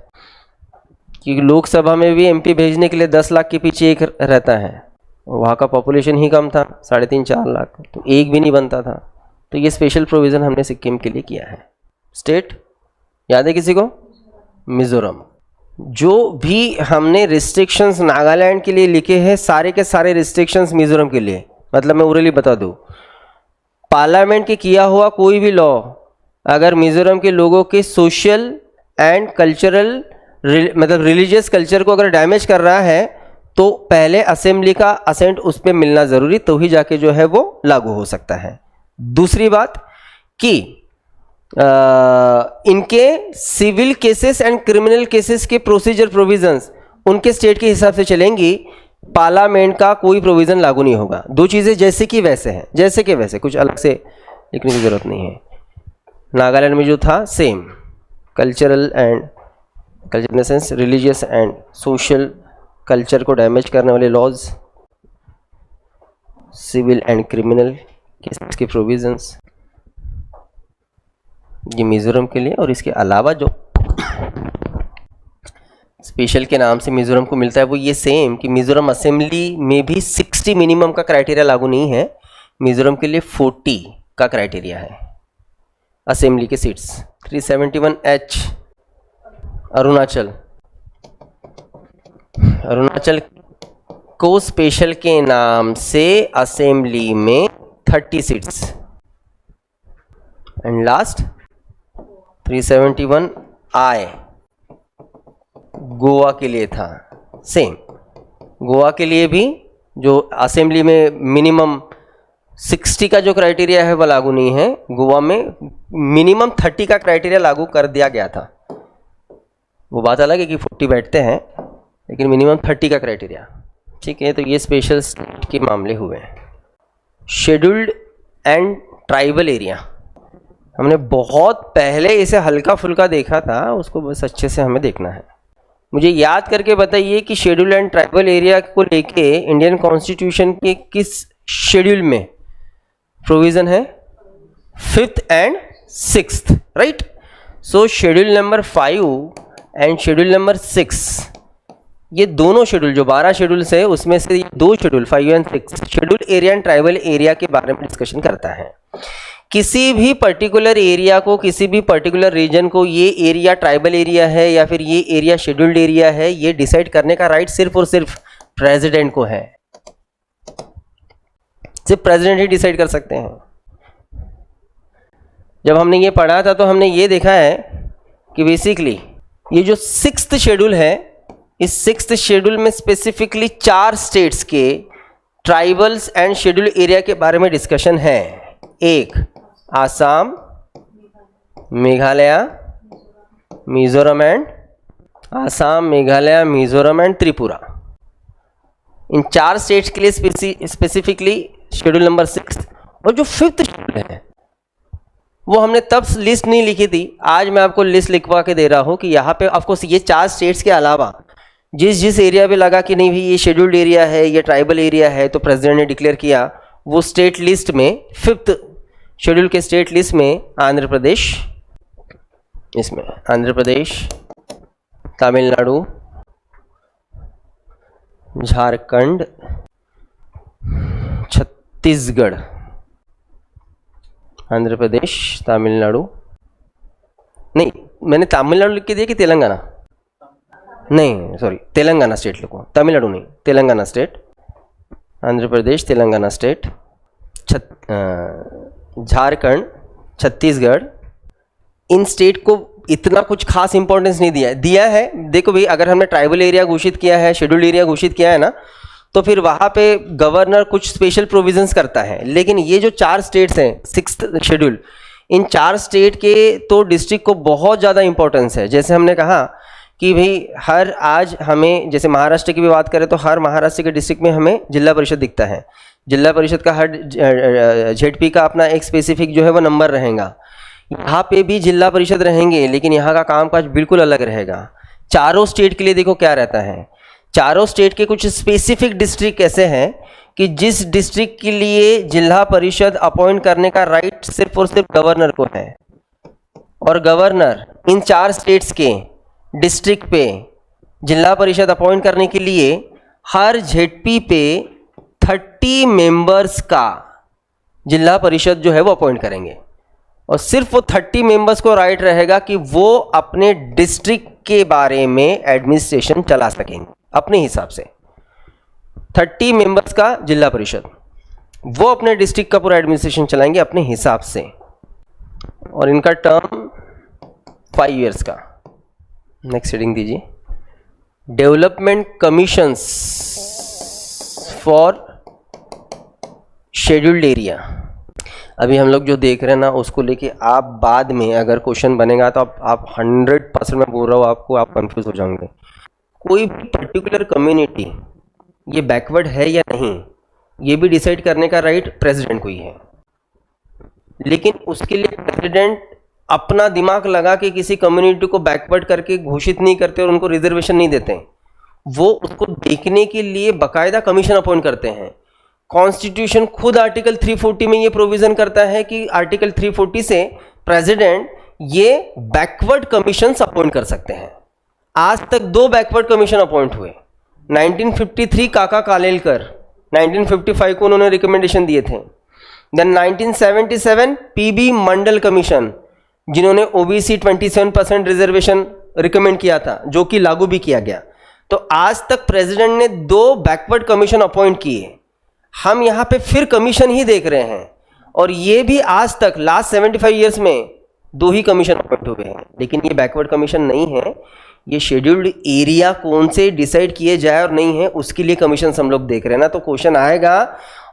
क्योंकि लोकसभा में भी MP भेजने के लिए 10 लाख के पीछे एक रहता है, वहाँ का पॉपुलेशन ही कम था 3.5-4 लाख, तो एक भी नहीं बनता था। तो ये स्पेशल प्रोविज़न हमने सिक्किम के लिए किया है। स्टेट याद है किसी को? मिज़ोरम। जो भी हमने रिस्ट्रिक्शंस नागालैंड के लिए लिखे हैं, सारे के सारे रिस्ट्रिक्शंस मिज़ोरम के लिए। मतलब मैं ओरली बता दूँ, पार्लियामेंट के किया हुआ कोई भी लॉ अगर मिज़ोरम के लोगों के सोशल एंड कल्चरल मतलब रिलीजियस कल्चर को अगर डैमेज कर रहा है तो पहले असेंबली का असेंट उस पर मिलना ज़रूरी, तो ही जाके जो है वो लागू हो सकता है। दूसरी बात कि इनके civil cases and criminal cases के प्रोसीजर प्रोविजंस उनके स्टेट के हिसाब से चलेंगी, पार्लियामेंट का कोई प्रोविज़न लागू नहीं होगा। दो चीज़ें जैसे कि वैसे हैं, जैसे कि वैसे, कुछ अलग से लिखने की ज़रूरत नहीं है। नागालैंड में जो था same, cultural in the sense religious and social culture को डैमेज करने वाले laws, civil and criminal cases के प्रोविजंस, ये मिज़ोरम के लिए। और इसके अलावा जो स्पेशल के नाम से मिज़ोरम को मिलता है वो ये सेम कि मिज़ोरम असेंबली में भी 60 मिनिमम का क्राइटेरिया लागू नहीं है, मिज़ोरम के लिए 40 का क्राइटेरिया है असेंबली के सीट्स। 371H अरुणाचल को स्पेशल के नाम से असेंबली में 30 seats. And last 371I Goa के लिए था सेम। गोवा के लिए भी जो असेंबली में मिनिमम 60 का जो क्राइटेरिया है वह लागू नहीं है, गोवा में मिनिमम 30 का क्राइटेरिया लागू कर दिया गया था। वो बात अलग है कि 40 बैठते हैं, लेकिन मिनिमम 30 का क्राइटेरिया, ठीक है। तो ये स्पेशल स्टेट के मामले हुए हैं। शेड्यूल्ड एंड ट्राइबल एरिया हमने बहुत पहले इसे हल्का फुल्का देखा था, उसको बस अच्छे से हमें देखना है। मुझे याद करके बताइए कि शेड्यूल एंड ट्राइबल एरिया को लेके इंडियन कॉन्स्टिट्यूशन के किस शेड्यूल में प्रोविज़न है? 5th and 6th, right. So schedule number 5 and schedule number 6, ये दोनों शेड्यूल जो 12 शेड्यूल्स है उसमें से ये 2 schedule 5 and 6 schedule area and tribal area के बारे में डिस्कशन करता है। किसी भी पर्टिकुलर एरिया को, किसी भी पर्टिकुलर रीजन को ये एरिया ट्राइबल एरिया है या फिर ये एरिया शेड्यूल्ड एरिया है, ये डिसाइड करने का राइट सिर्फ और सिर्फ प्रेसिडेंट को है। सिर्फ प्रेसिडेंट ही डिसाइड कर सकते हैं। जब हमने ये पढ़ा था तो हमने ये देखा है कि बेसिकली ये जो 6th शेड्यूल है, इस 6th शेड्यूल में स्पेसिफिकली 4 स्टेट्स के ट्राइबल्स एंड शेड्यूल एरिया के बारे में डिस्कशन है। एक Assam, Meghalaya, Mizoram and Assam, Meghalaya, Mizoram and Tripura. In 4 states के लिए स्पेसिफिकली शेड्यूल नंबर 6। और जो 5th शेड्यूल है वो हमने तब लिस्ट नहीं लिखी थी, आज मैं आपको लिस्ट लिखवा के दे रहा हूँ कि यहाँ पे ऑफकोर्स ये 4 स्टेट्स के अलावा जिस एरिया पे लगा कि नहीं भाई ये शेड्यूल्ड एरिया है, ये ट्राइबल एरिया है, तो प्रेसिडेंट ने डिक्लेयर किया, वो स्टेट लिस्ट में 5th शेड्यूल के स्टेट लिस्ट में आंध्र प्रदेश, इसमें आंध्र प्रदेश, तमिलनाडु, झारखंड, छत्तीसगढ़, आंध्र प्रदेश, तमिलनाडु, नहीं मैंने तमिलनाडु लिख के दिया कि तेलंगाना, नहीं सॉरी तेलंगाना स्टेट लिखो, तमिलनाडु नहीं, तेलंगाना स्टेट, आंध्र प्रदेश, तेलंगाना स्टेट, झारखंड, छत्तीसगढ़। इन स्टेट को इतना कुछ खास इंपॉर्टेंस नहीं दिया है। देखो भाई, अगर हमने ट्राइबल एरिया घोषित किया है, शेड्यूल्ड एरिया घोषित किया है ना, तो फिर वहाँ पे गवर्नर कुछ स्पेशल प्रोविजंस करता है। लेकिन ये जो 4 स्टेट्स हैं 6th शेड्यूल, इन 4 स्टेट के तो डिस्ट्रिक्ट को बहुत ज़्यादा इंपॉर्टेंस है। जैसे हमने कहा कि भाई आज हमें, जैसे महाराष्ट्र की भी बात करें तो हर महाराष्ट्र के डिस्ट्रिक्ट में हमें जिला परिषद दिखता है। जिला परिषद का हर ZP का अपना एक स्पेसिफिक जो है वो नंबर रहेगा। यहाँ पे भी जिला परिषद रहेंगे, लेकिन यहाँ का कामकाज बिल्कुल अलग रहेगा। चारों स्टेट के लिए देखो क्या रहता है, चारों स्टेट के कुछ स्पेसिफिक डिस्ट्रिक्ट ऐसे हैं कि जिस डिस्ट्रिक्ट के लिए जिला परिषद अपॉइंट करने का राइट सिर्फ और सिर्फ गवर्नर को है। और गवर्नर इन 4 स्टेट्स के डिस्ट्रिक्ट पे जिला परिषद अपॉइंट करने के लिए हर ZP पे 30 मेंबर्स का जिला परिषद जो है वो अपॉइंट करेंगे। और सिर्फ वो 30 मेंबर्स को राइट रहेगा कि वो अपने डिस्ट्रिक्ट के बारे में एडमिनिस्ट्रेशन चला सकेंगे अपने हिसाब से। 30 मेंबर्स का जिला परिषद, वो अपने डिस्ट्रिक्ट का पूरा एडमिनिस्ट्रेशन चलाएंगे अपने हिसाब से। और इनका टर्म 5 ईयर्स का। नेक्स्ट हेडिंग दीजिए, development commissions for scheduled area. अभी हम लोग जो देख रहे हैं ना, उसको लेके आप बाद में अगर क्वेश्चन बनेगा तो आप 100% मैं बोल रहा हूँ आपको, आप कंफ्यूज हो जाओगे। कोई भी पर्टिकुलर कम्युनिटी ये बैकवर्ड है या नहीं, ये भी डिसाइड करने का राइट प्रेसिडेंट को ही है। लेकिन उसके लिए प्रेसिडेंट अपना दिमाग लगा के किसी कम्युनिटी को बैकवर्ड करके घोषित नहीं करते और उनको रिजर्वेशन नहीं देते। वो उसको देखने के लिए बाकायदा कमीशन अपॉइंट करते हैं। कॉन्स्टिट्यूशन खुद आर्टिकल 340 में ये प्रोविजन करता है कि आर्टिकल 340 से प्रेसिडेंट ये बैकवर्ड कमीशंस अपॉइंट कर सकते हैं। आज तक 2 बैकवर्ड कमीशन अपॉइंट हुए। 1953 काका कालेलकर, 1955 को उन्होंने रिकमेंडेशन दिए थे। देन 1977 PB मंडल कमीशन, जिन्होंने OBC 27% रिजर्वेशन रिकमेंड किया था, जो कि लागू भी किया गया। तो आज तक प्रेसिडेंट ने 2 बैकवर्ड कमीशन अपॉइंट किए। हम यहाँ पे फिर कमीशन ही देख रहे हैं, और ये भी आज तक लास्ट 75 ईयर्स में 2 ही कमीशन अपॉइंट हुए हैं। लेकिन ये बैकवर्ड कमीशन नहीं है, ये शेड्यूल्ड एरिया कौन से डिसाइड किए जाए और नहीं है, उसके लिए कमीशन हम लोग देख रहे हैं ना। तो क्वेश्चन आएगा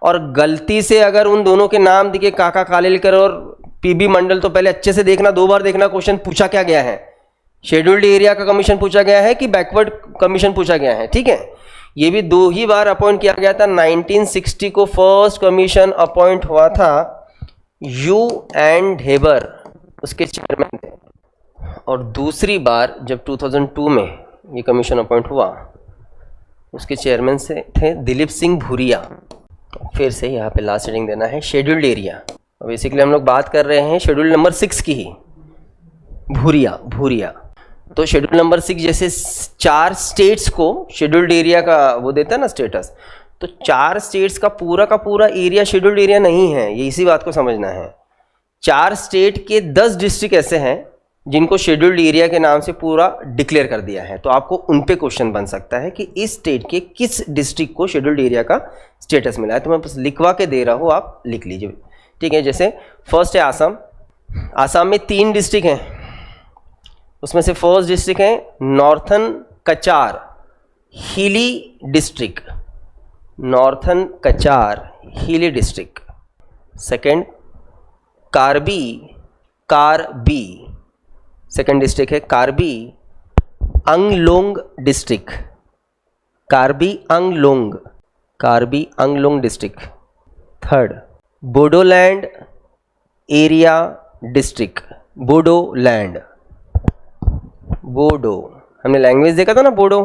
और गलती से अगर उन दोनों के नाम दिखे, काका कालेलकर और PB मंडल, तो पहले अच्छे से देखना, 2 बार देखना क्वेश्चन पूछा क्या गया है। शेड्यूल्ड एरिया का कमीशन पूछा गया है कि बैकवर्ड कमीशन पूछा गया है, ठीक है। ये भी 2 ही बार अपॉइंट किया गया था। 1960 को फर्स्ट कमीशन अपॉइंट हुआ था, U.N. हेबर उसके चेयरमैन थे। और दूसरी बार जब 2002 में ये कमीशन अपॉइंट हुआ, उसके चेयरमैन से थे दिलीप सिंह भूरिया। फिर से यहाँ पे लास्ट हेडिंग देना है, शेड्यूल्ड एरिया। बेसिकली हम लोग बात कर रहे हैं शेड्यूल नंबर 6 की ही, भूरिया। तो शेड्यूल नंबर 6 जैसे 4 स्टेट्स को शेड्यूल्ड एरिया का वो देता है ना स्टेटस, तो 4 स्टेट्स का पूरा एरिया शेड्यूल्ड एरिया नहीं है, ये इसी बात को समझना है। 4 स्टेट के 10 डिस्ट्रिक्ट ऐसे हैं जिनको शेड्यूल्ड एरिया के नाम से पूरा डिक्लेयर कर दिया है। तो आपको उन पे क्वेश्चन बन सकता है कि इस स्टेट के किस डिस्ट्रिक्ट को शेड्यूल्ड एरिया का स्टेटस मिला है। तो मैं बस लिखवा के दे रहा हूँ, आप लिख लीजिए, ठीक है। जैसे फर्स्ट है आसाम। आसाम में 3 डिस्ट्रिक्ट हैं, उसमें से फर्स्ट डिस्ट्रिक्ट है northern Cachar hilly district, northern Cachar hilly district. Second Karbi second district है Karbi Anglong district, Karbi Anglong Karbi Anglong district. Third, Bodoland area district, Bodoland, Bodo, हमने लैंग्वेज देखा था ना बोडो,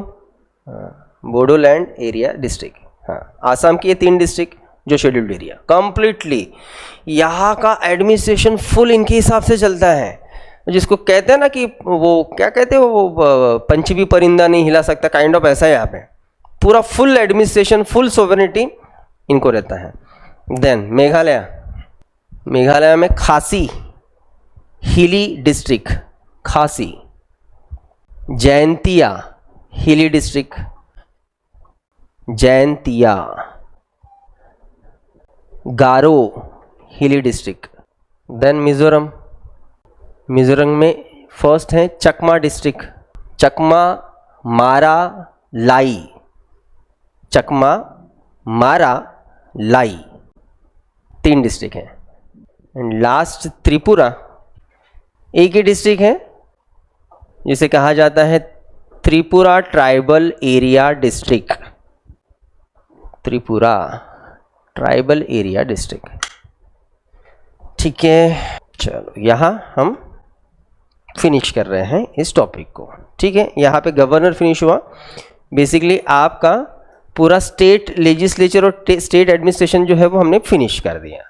बोडोलैंड एरिया डिस्ट्रिक्ट। हाँ, आसाम की ये 3 डिस्ट्रिक्ट जो शेड्यूल्ड एरिया, कंप्लीटली यहाँ का एडमिनिस्ट्रेशन फुल इनके हिसाब से चलता है, जिसको कहते हैं ना कि वो क्या कहते हैं, वो पंछी भी परिंदा नहीं हिला सकता, काइंड ऑफ ऐसा है यहाँ पे, पूरा फुल एडमिनिस्ट्रेशन, फुल सोवरेनिटी इनको रहता है। देन मेघालय, मेघालय में खासी हिली डिस्ट्रिक्ट, खासी, जैंतिया हिली डिस्ट्रिक्ट, जैंतिया, गारो हिली डिस्ट्रिक्ट। देन मिजोरम, मिजोरम में फर्स्ट है चकमा डिस्ट्रिक्ट, चकमा मारा लाई, चकमा मारा लाई, 3 डिस्ट्रिक्ट हैं। एंड लास्ट त्रिपुरा, एक ही डिस्ट्रिक्ट है जिसे कहा जाता है Tripura tribal area district, Tripura tribal area district. ठीक है, चलो यहाँ हम फिनिश कर रहे हैं इस टॉपिक को। ठीक है, यहाँ पे गवर्नर फिनिश हुआ। बेसिकली आपका पूरा स्टेट लेजिस्लेचर और स्टेट एडमिनिस्ट्रेशन जो है वो हमने फिनिश कर दिया।